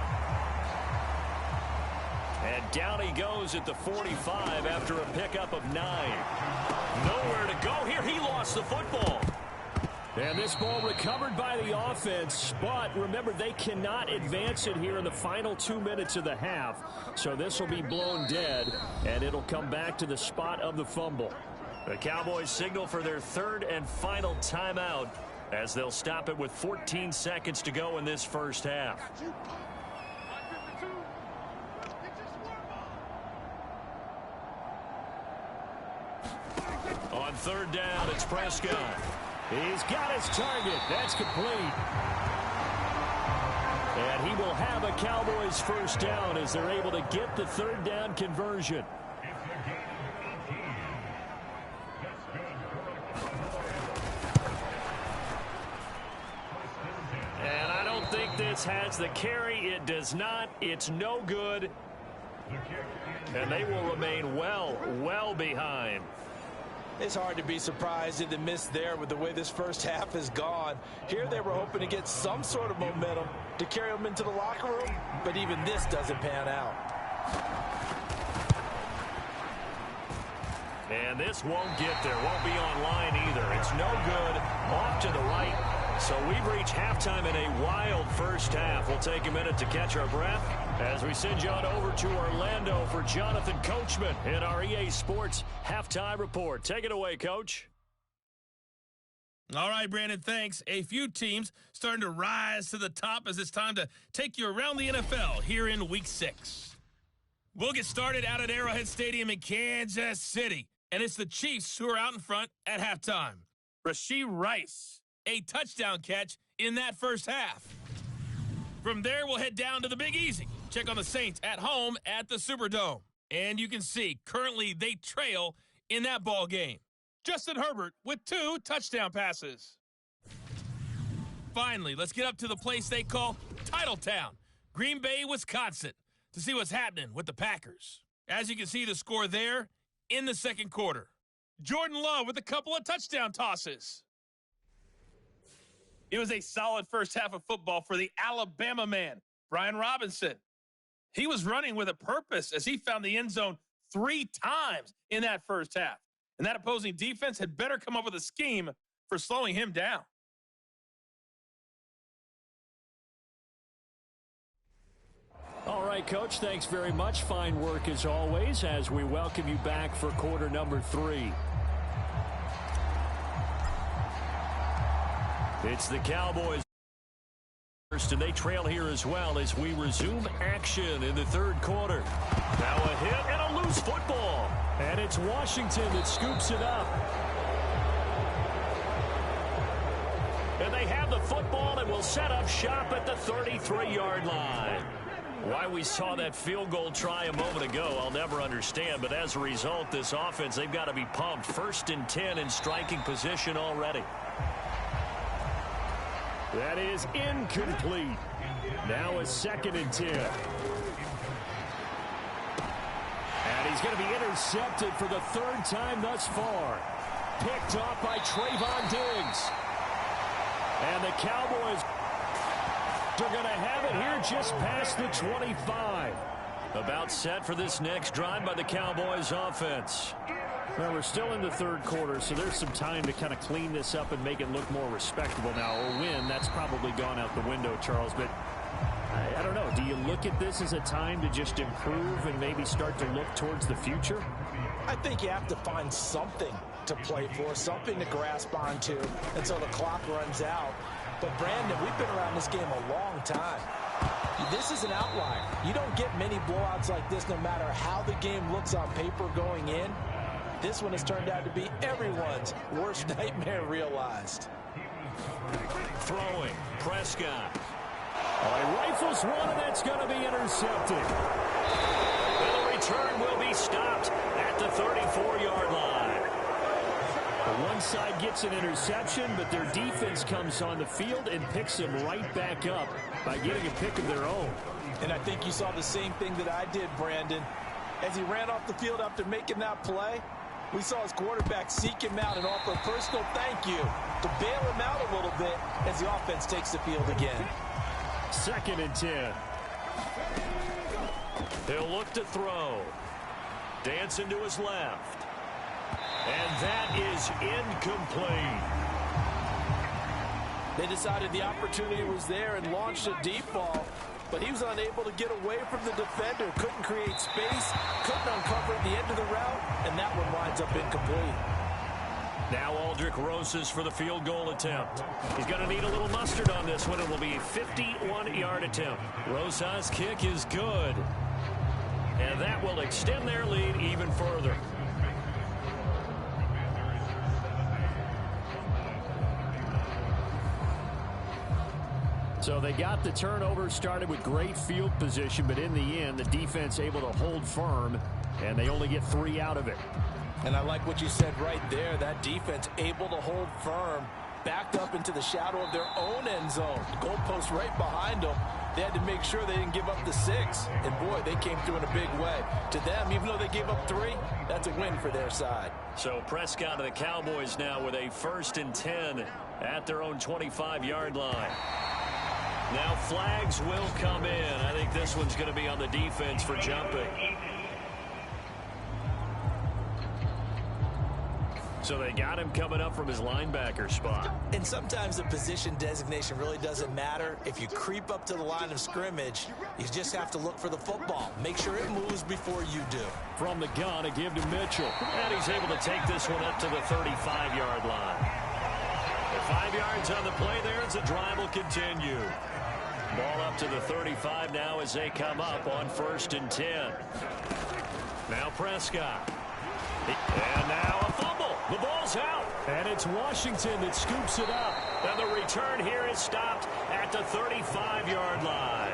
And down he goes at the 45 after a pickup of 9. Nowhere to go here. He lost the football. And this ball recovered by the offense, but remember, they cannot advance it here in the final 2 minutes of the half. So this will be blown dead, and it'll come back to the spot of the fumble. The Cowboys signal for their 3rd and final timeout as they'll stop it with 14 seconds to go in this first half. On 3rd down, it's Prescott. He's got his target. That's complete. And he will have a Cowboys first down as they're able to get the 3rd down conversion. And I don't think this has the carry. It does not. It's no good. And they will remain well behind. It's hard to be surprised at the miss there with the way this first half has gone. Here they were hoping to get some sort of momentum to carry them into the locker room, but even this doesn't pan out. And this won't get there. Won't be online either. It's no good. Off to the right. So we've reached halftime in a wild first half. We'll take a minute to catch our breath as we send you on over to Orlando for Jonathan Coachman in our EA Sports Halftime Report. Take it away, Coach. All right, Brandon, thanks. A few teams starting to rise to the top as it's time to take you around the NFL here in Week 6. We'll get started out at Arrowhead Stadium in Kansas City, and it's the Chiefs who are out in front at halftime. Rashee Rice, a touchdown catch in that first half. From there, we'll head down to the Big Easy. Check on the Saints at home at the Superdome. And you can see, currently they trail in that ball game. Justin Herbert with 2 touchdown passes. Finally, let's get up to the place they call Titletown, Green Bay, Wisconsin, to see what's happening with the Packers. As you can see, the score there in the second quarter. Jordan Love with a couple of touchdown tosses. It was a solid first half of football for the Alabama man, Brian Robinson. He was running with a purpose as he found the end zone 3 times in that first half. And that opposing defense had better come up with a scheme for slowing him down. All right, Coach, thanks very much. Fine work as always as we welcome you back for quarter number 3. It's the Cowboys first, and they trail here as well as we resume action in the third quarter. Now a hit and a loose football. And it's Washington that scoops it up. And they have the football and will set up shop at the 33-yard line. Why we saw that field goal try a moment ago, I'll never understand. But as a result, this offense, they've got to be pumped. 1st and 10 in striking position already. That is incomplete. Now a 2nd and 10. And he's going to be intercepted for the 3rd time thus far. Picked off by Trayvon Diggs. And the Cowboys are going to have it here just past the 25. About set for this next drive by the Cowboys offense. Well, we're still in the third quarter, so there's some time to kind of clean this up and make it look more respectable. Now, a win, that's probably gone out the window, Charles, but I don't know. Do you look at this as a time to just improve and maybe start to look towards the future? I think you have to find something to play for, something to grasp onto until the clock runs out. But, Brandon, we've been around this game a long time. This is an outlier. You don't get many blowouts like this no matter how the game looks on paper going in. This one has turned out to be everyone's worst nightmare realized. Throwing, Prescott. He rifles one, and that's going to be intercepted. And the return will be stopped at the 34-yard line. One side gets an interception, but their defense comes on the field and picks them right back up by getting a pick of their own. And I think you saw the same thing that I did, Brandon. As he ran off the field after making that play, we saw his quarterback seek him out and offer a personal thank you to bail him out a little bit as the offense takes the field again. 2nd and 10. He'll look to throw. Dancing to his left. And that is incomplete. They decided the opportunity was there and launched a deep ball, but he was unable to get away from the defender, couldn't create space, couldn't uncover the end of the route, and that one winds up incomplete. Now Aldrick Rosas for the field goal attempt. He's going to need a little mustard on this one. It will be a 51-yard attempt. Rosas' kick is good. And that will extend their lead even further. So they got the turnover started with great field position, but in the end, the defense able to hold firm, and they only get 3 out of it. And I like what you said right there. That defense able to hold firm, backed up into the shadow of their own end zone. The goalpost right behind them. They had to make sure they didn't give up the 6. And, boy, they came through in a big way. To them, even though they gave up 3, that's a win for their side. So Prescott and the Cowboys now with a 1st and 10 at their own 25-yard line. Now flags will come in. I think this one's going to be on the defense for jumping. So they got him coming up from his linebacker spot. And sometimes the position designation really doesn't matter. If you creep up to the line of scrimmage, you just have to look for the football. Make sure it moves before you do. From the gun, a give to Mitchell. And he's able to take this one up to the 35-yard line. 5 yards on the play there as the drive will continue. Ball up to the 35 now as they come up on 1st and 10. Now Prescott. And now a fumble. The ball's out. And it's Washington that scoops it up. And the return here is stopped at the 35-yard line.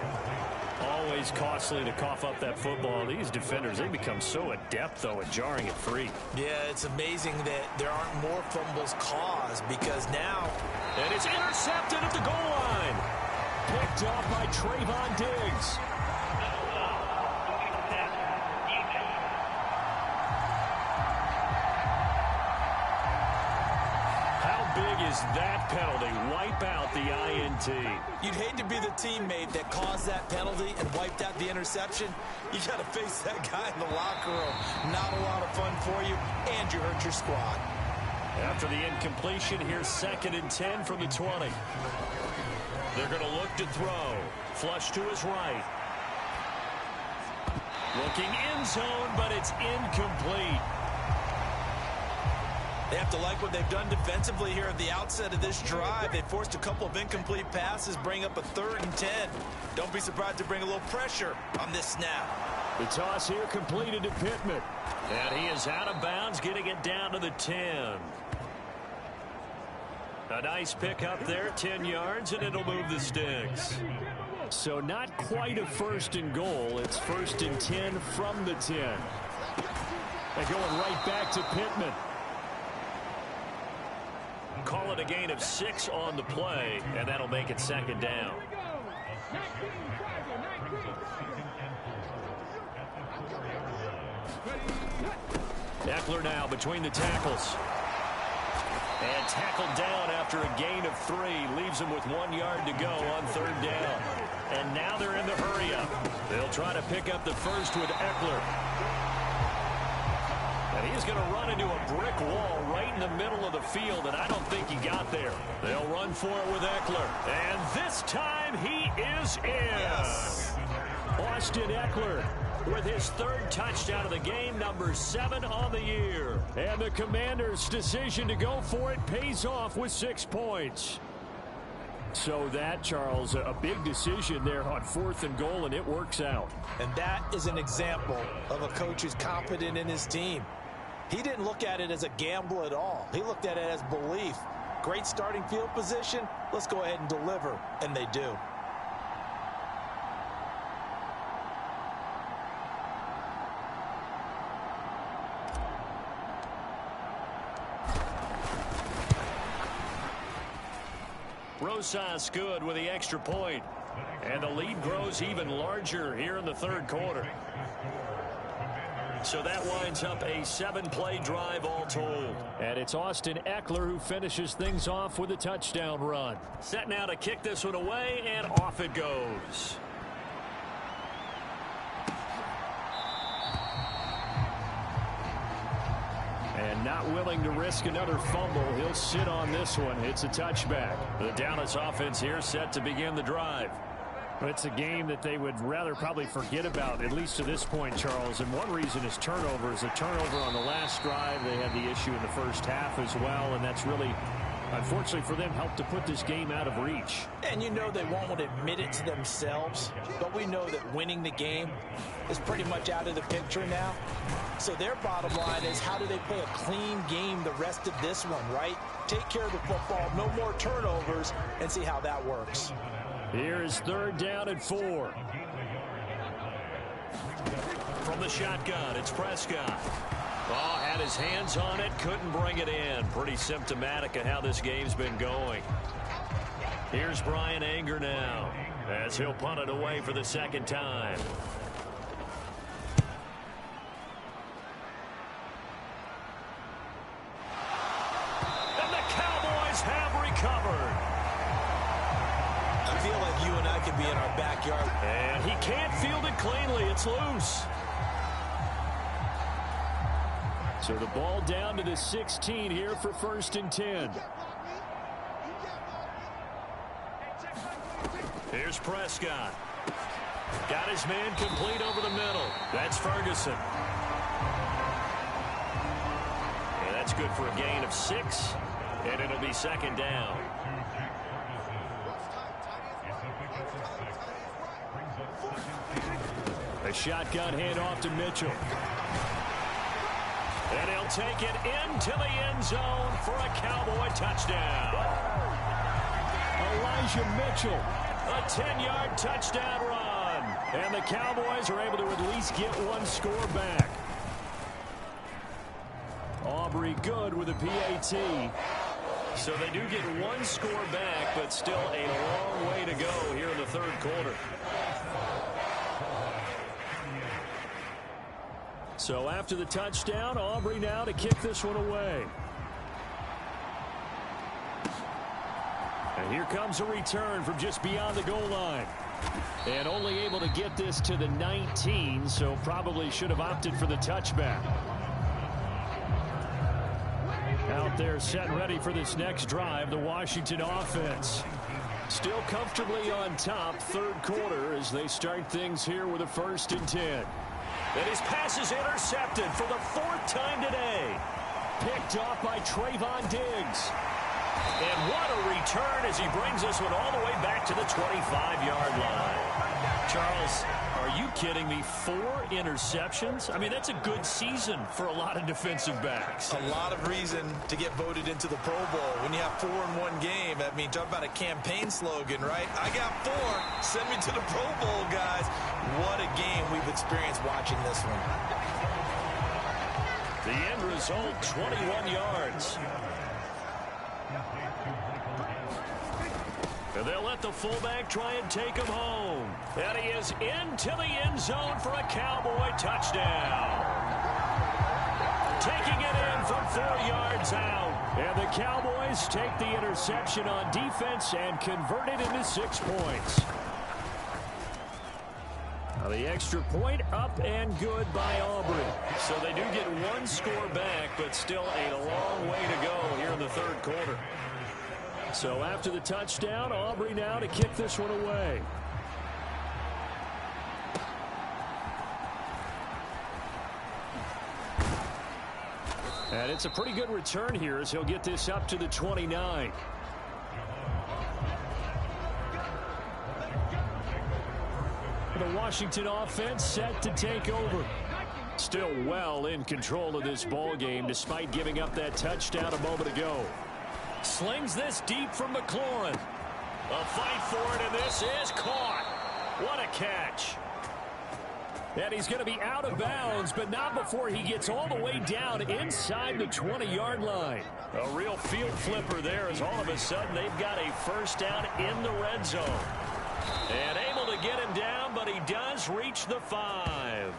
Always costly to cough up that football. These defenders, they become so adept, though, at jarring it free. Yeah, it's amazing that there aren't more fumbles caused because now... And it's intercepted at the goal line. Picked off by Trayvon Diggs. How big does that penalty wipe out the INT? You'd hate to be the teammate that caused that penalty and wiped out the interception. You got to face that guy in the locker room. Not a lot of fun for you, and you hurt your squad. After the incompletion, here's 2nd and 10 from the 20. They're going to look to throw. Flush to his right. Looking end zone, but it's incomplete. They have to like what they've done defensively here at the outset of this drive. They forced a couple of incomplete passes, bring up a 3rd and 10. Don't be surprised to bring a little pressure on this snap. The toss here completed to Pittman. And he is out of bounds, getting it down to the 10. A nice pickup there, 10 yards, and it'll move the sticks. So not quite a 1st and goal. It's 1st and 10 from the 10. They're going right back to Pittman. Call it a gain of 6 on the play, and that'll make it 2nd down. Eckler now between the tackles. And tackled down after a gain of 3. Leaves him with 1 yard to go on 3rd down. And now they're in the hurry-up. They'll try to pick up the first with Eckler. And he's going to run into a brick wall right in the middle of the field, and I don't think he got there. They'll run for it with Eckler. And this time he is in. Yes. Austin Eckler with his 3rd touchdown of the game, number 7 on the year. And the Commanders' decision to go for it pays off with 6 points. So that, Charles, a big decision there on 4th and goal, and it works out. And that is an example of a coach who's confident in his team. He didn't look at it as a gamble at all. He looked at it as belief. Great starting field position. Let's go ahead and deliver. And they do. Rosas good with the extra point. And the lead grows even larger here in the 3rd quarter. So that winds up a 7-play drive all told. And it's Austin Eckler who finishes things off with a touchdown run. Set now to kick this one away, and off it goes. And not willing to risk another fumble. He'll sit on this one. It's a touchback. The Dallas offense here set to begin the drive. It's a game that they would rather probably forget about, at least to this point, Charles. And one reason is turnovers. A turnover on the last drive. They had the issue in the first half as well, and that's really, unfortunately for them, helped to put this game out of reach. And you know they won't admit it to themselves, but we know that winning the game is pretty much out of the picture now. So their bottom line is, how do they play a clean game the rest of this one, right? Take care of the football, no more turnovers, and see how that works. Here is 3rd down and 4. From the shotgun, it's Prescott. Oh, had his hands on it, couldn't bring it in. Pretty symptomatic of how this game's been going. Here's Brian Anger now, as he'll punt it away for the 2nd time. And the Cowboys have recovered. I feel like you and I could be in our backyard. And he can't field it cleanly. It's loose. So the ball down to the 16 here for 1st and 10. Here's Prescott. Got his man complete over the middle. That's Ferguson. And that's good for a gain of 6. And it'll be 2nd down. A shotgun handoff to Mitchell. And he'll take it into the end zone for a Cowboy touchdown. Elijah Mitchell, a 10-yard touchdown run. And the Cowboys are able to at least get one score back. Aubrey good with a PAT. So they do get one score back, but still a long way to go here in the 3rd quarter. So after the touchdown, Aubrey now to kick this one away. And here comes a return from just beyond the goal line. And only able to get this to the 19, so probably should have opted for the touchback. Out there set and ready for this next drive, the Washington offense. Still comfortably on top, third quarter, as they start things here with a 1st and 10. And his pass is intercepted for the 4th time today. Picked off by Trayvon Diggs. And what a return as he brings this one all the way back to the 25-yard line. Charles, are you kidding me? 4 interceptions? I mean, that's a good season for a lot of defensive backs. A lot of reason to get voted into the Pro Bowl. When you have 4 in one game, I mean, talk about a campaign slogan, right? I got 4. Send me to the Pro Bowl, guys. What a game we've experienced watching this one. The end result, 21 yards. And they'll let the fullback try and take him home. And he is into the end zone for a Cowboy touchdown. Taking it in from 4 yards out. And the Cowboys take the interception on defense and convert it into 6 points. Now the extra point up and good by Aubrey. So they do get 1 score back, but still a long way to go here in the 3rd quarter. So after the touchdown, Aubrey now to kick this one away. And it's a pretty good return here as he'll get this up to the 29. The Washington offense set to take over. Still well in control of this ball game despite giving up that touchdown a moment ago. Slings this deep from McLaurin. A fight for it, and this is caught. What a catch. And he's going to be out of bounds, but not before he gets all the way down inside the 20-yard line. A real field flipper there as all of a sudden they've got a 1st down in the red zone. And able to get him down, but he does reach the 5.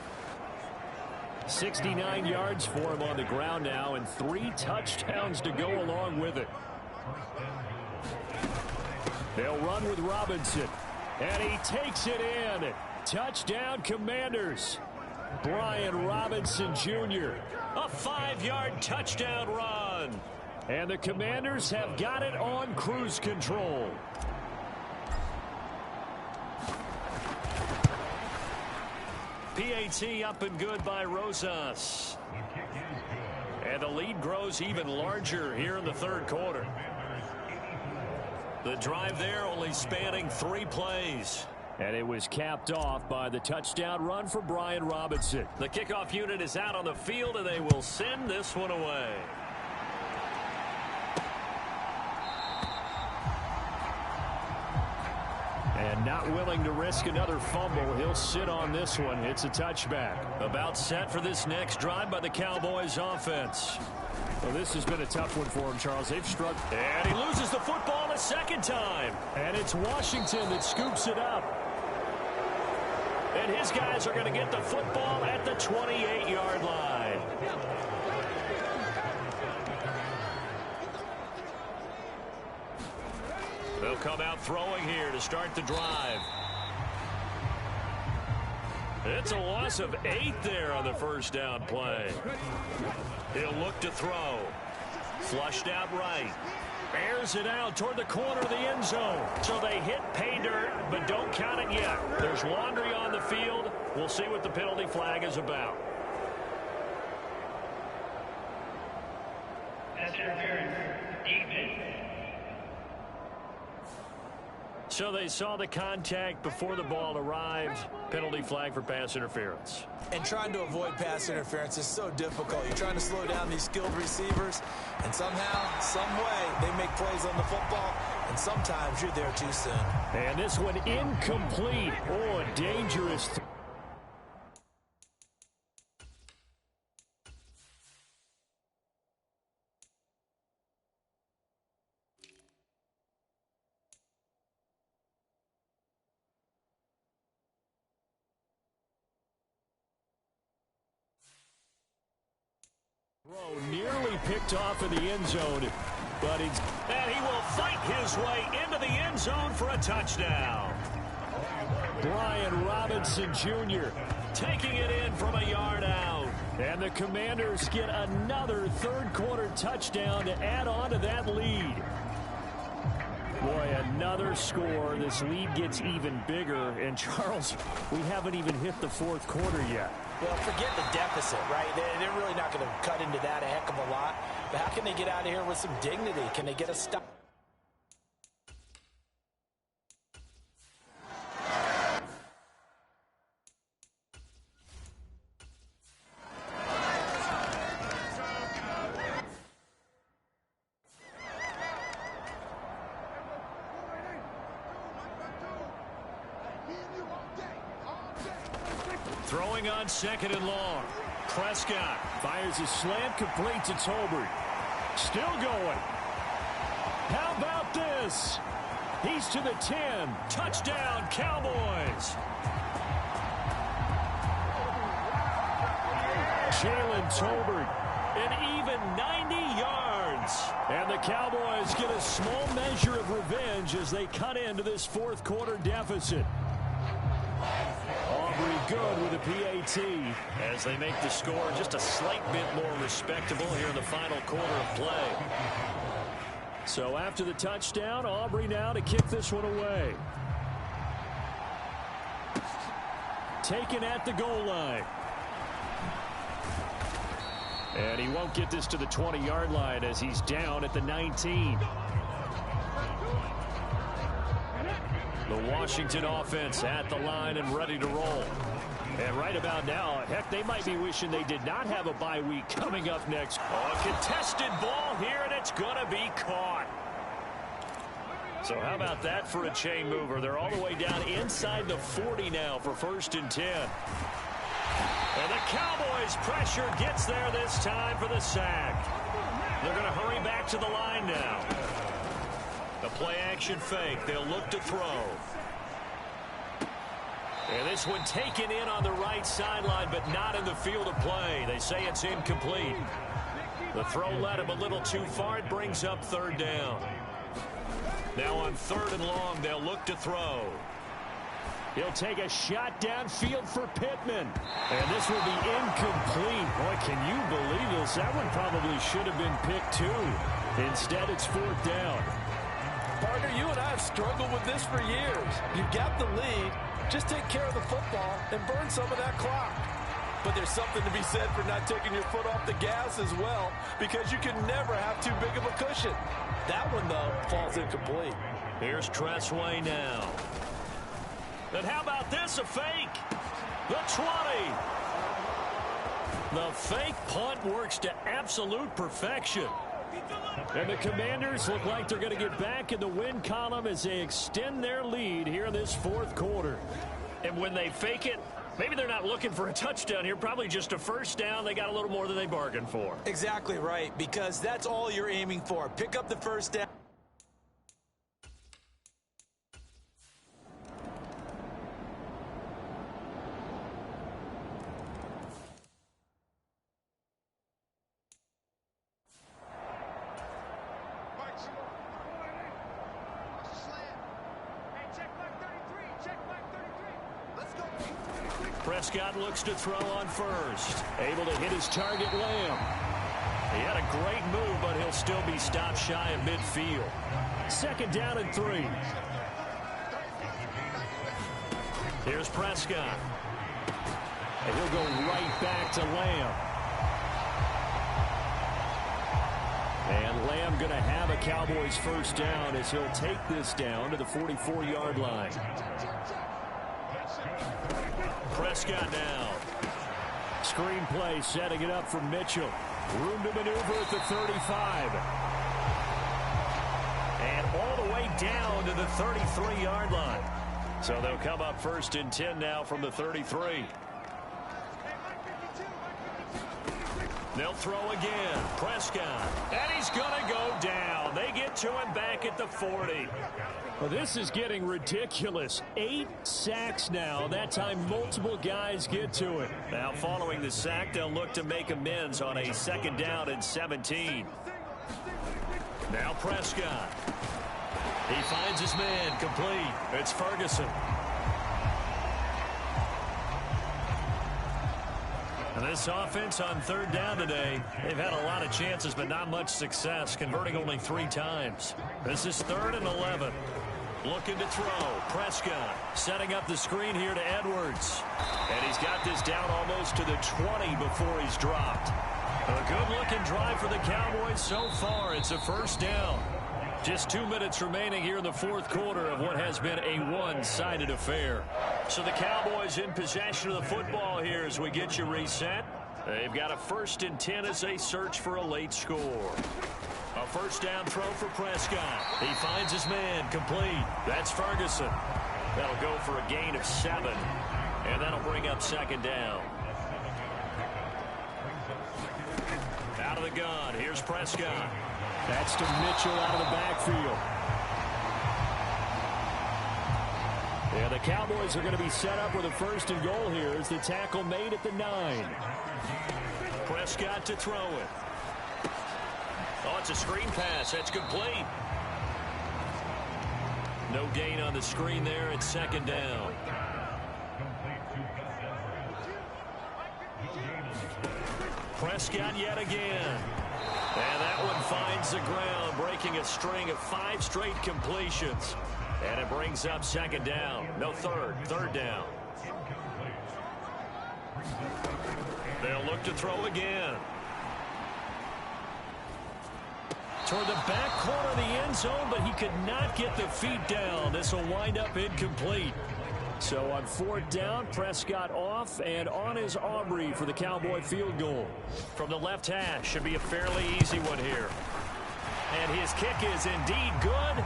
69 yards for him on the ground now, and 3 touchdowns to go along with it. They'll run with Robinson, and he takes it in. Touchdown, Commanders. Brian Robinson Jr. A 5-yard touchdown run. And the Commanders have got it on cruise control. PAT up and good by Rosas. And the lead grows even larger here in the 3rd quarter. The drive there only spanning 3 plays. And it was capped off by the touchdown run for Brian Robinson. The kickoff unit is out on the field, and they will send this one away. And not willing to risk another fumble, he'll sit on this one. It's a touchback. About set for this next drive by the Cowboys offense. Well, this has been a tough one for him, Charles. They've struggled. And he loses the football a 2nd time. And it's Washington that scoops it up. And his guys are going to get the football at the 28-yard line. They'll come out throwing here to start the drive. It's a loss of 8 there on the 1st down play. He'll look to throw. Flushed out right. Airs it out toward the corner of the end zone. So they hit pay dirt, but don't count it yet. There's laundry on the field. We'll see what the penalty flag is about. Pass interference. Defense. So they saw the contact before the ball arrived. Penalty flag for pass interference. And trying to avoid pass interference is so difficult. You're trying to slow down these skilled receivers, and somehow, some way, they make plays on the football, and sometimes you're there too soon. And this one incomplete. Oh, a dangerous nearly picked off in the end zone. And he will fight his way into the end zone for a touchdown. Brian Robinson Jr. taking it in from a yard out. And the Commanders get another third-quarter touchdown to add on to that lead. Boy, another score. This lead gets even bigger. And, Charles, we haven't even hit the fourth quarter yet. Well, forget the deficit, right? They're really not going to cut into that a heck of a lot. But how can they get out of here with some dignity? Can they get a stop? Throwing on second and long. Prescott fires a slant complete to Tolbert. Still going. How about this? He's to the 10. Touchdown, Cowboys. Jalen Tolbert, an even 90 yards. And the Cowboys get a small measure of revenge as they cut into this fourth quarter deficit. Aubrey good with a PAT as they make the score just a slight bit more respectable here in the final quarter of play. So after the touchdown, Aubrey now to kick this one away. Taken at the goal line. And he won't get this to the 20-yard line as he's down at the 19. The Washington offense at the line and ready to roll. And right about now, heck, they might be wishing they did not have a bye week coming up next. Oh, a contested ball here, and it's going to be caught. So how about that for a chain mover? They're all the way down inside the 40 now for 1st and 10. And the Cowboys' pressure gets there this time for the sack. They're going to hurry back to the line now. The play-action fake. They'll look to throw. And this one taken in on the right sideline, but not in the field of play. They say it's incomplete. The throw led him a little too far. It brings up 3rd down. Now on 3rd and long, they'll look to throw. He'll take a shot downfield for Pittman. And this will be incomplete. Boy, can you believe this? That one probably should have been picked too. Instead, it's 4th down. Partner, you and I have struggled with this for years. You've got the lead. Just take care of the football and burn some of that clock. But there's something to be said for not taking your foot off the gas as well, because you can never have too big of a cushion. That one, though, falls incomplete. Here's Tressway now. And how about this, a fake? The 20. The fake punt works to absolute perfection. And the Commanders look like they're going to get back in the win column as they extend their lead here in this 4th quarter. And when they fake it, maybe they're not looking for a touchdown here, probably just a 1st down. They got a little more than they bargained for. Exactly right, because that's all you're aiming for. Pick up the 1st down. Prescott looks to throw on 1st. Able to hit his target, Lamb. He had a great move, but he'll still be stopped shy of midfield. 2nd down and 3. Here's Prescott. And he'll go right back to Lamb. And Lamb going to have a Cowboys 1st down as he'll take this down to the 44-yard line. Prescott now. Screen play setting it up for Mitchell. Room to maneuver at the 35. And all the way down to the 33-yard line. So they'll come up 1st and 10 now from the 33. They'll throw again. Prescott. And he's going to go down. They get to him back at the 40. Well, this is getting ridiculous. 8 sacks now. That time, multiple guys get to it. Now, following the sack, they'll look to make amends on a 2nd down and 17. Now Prescott. He finds his man complete. It's Ferguson. And this offense on third down today, they've had a lot of chances, but not much success, converting only 3 times. This is 3rd and 11. Looking to throw. Prescott setting up the screen here to Edwards. And he's got this down almost to the 20 before he's dropped. A good-looking drive for the Cowboys so far. It's a first down. Just 2 minutes remaining here in the 4th quarter of what has been a one-sided affair. So the Cowboys in possession of the football here as we get you reset. They've got a 1st and 10 as they search for a late score. A first down throw for Prescott. He finds his man complete. That's Ferguson. That'll go for a gain of 7. And that'll bring up 2nd down. Out of the gun. Here's Prescott. That's to Mitchell out of the backfield. Yeah, the Cowboys are going to be set up with a 1st and goal here as the tackle made at the 9. Prescott to throw it. Oh, it's a screen pass. That's complete. No gain on the screen there. It's 2nd down. Prescott yet again. And that one finds the ground, breaking a string of 5 straight completions. And it brings up 2nd down. No, 3rd down. They'll look to throw again. Toward the back corner of the end zone, but he could not get the feet down. This will wind up incomplete. So on 4th down, Prescott off and on is Aubrey for the Cowboy field goal. From the left hash, should be a fairly easy one here. And his kick is indeed good.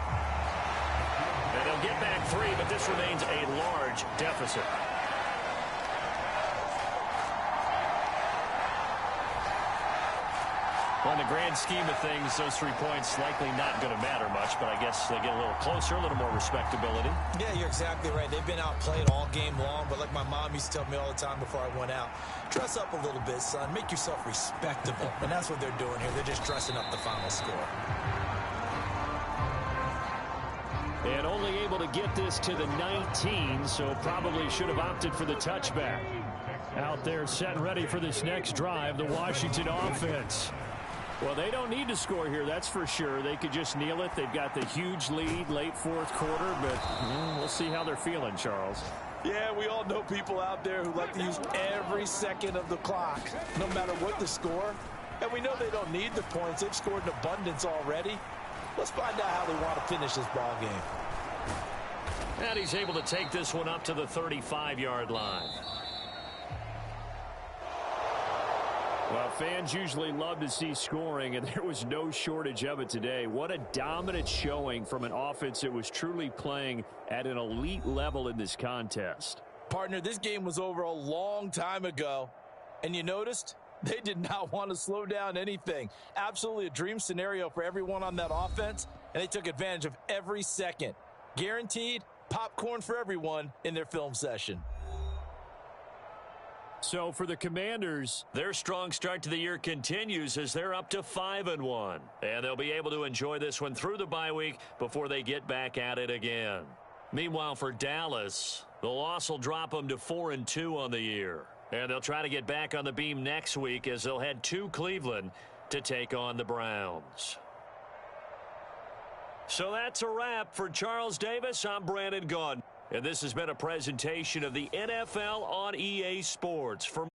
And they'll get back 3, but this remains a large deficit. Well, in the grand scheme of things, those 3 points likely not going to matter much, but I guess they get a little closer, a little more respectability. Yeah, you're exactly right. They've been outplayed all game long, but like my mom used to tell me all the time before I went out, dress up a little bit, son. Make yourself respectable. And that's what they're doing here. They're just dressing up the final score. And only able to get this to the 19, so probably should have opted for the touchback. Out there set and ready for this next drive, the Washington offense. Well, they don't need to score here, that's for sure. They could just kneel it. They've got the huge lead late 4th quarter, but we'll see how they're feeling, Charles. Yeah, we all know people out there who like to use every second of the clock, no matter what the score. And we know they don't need the points. They've scored in abundance already. Let's find out how they want to finish this ball game. And he's able to take this one up to the 35-yard line. Well, fans usually love to see scoring, and there was no shortage of it today. What a dominant showing from an offense that was truly playing at an elite level in this contest. Partner, this game was over a long time ago, and you noticed they did not want to slow down anything. Absolutely a dream scenario for everyone on that offense, and they took advantage of every second. Guaranteed popcorn for everyone in their film session. So for the Commanders, their strong start to the year continues as they're up to 5-1. And they'll be able to enjoy this one through the bye week before they get back at it again. Meanwhile, for Dallas, the loss will drop them to 4-2 on the year. And they'll try to get back on the beam next week as they'll head to Cleveland to take on the Browns. So that's a wrap. For Charles Davis, I'm Brandon Gaudin. And this has been a presentation of the NFL on EA Sports. For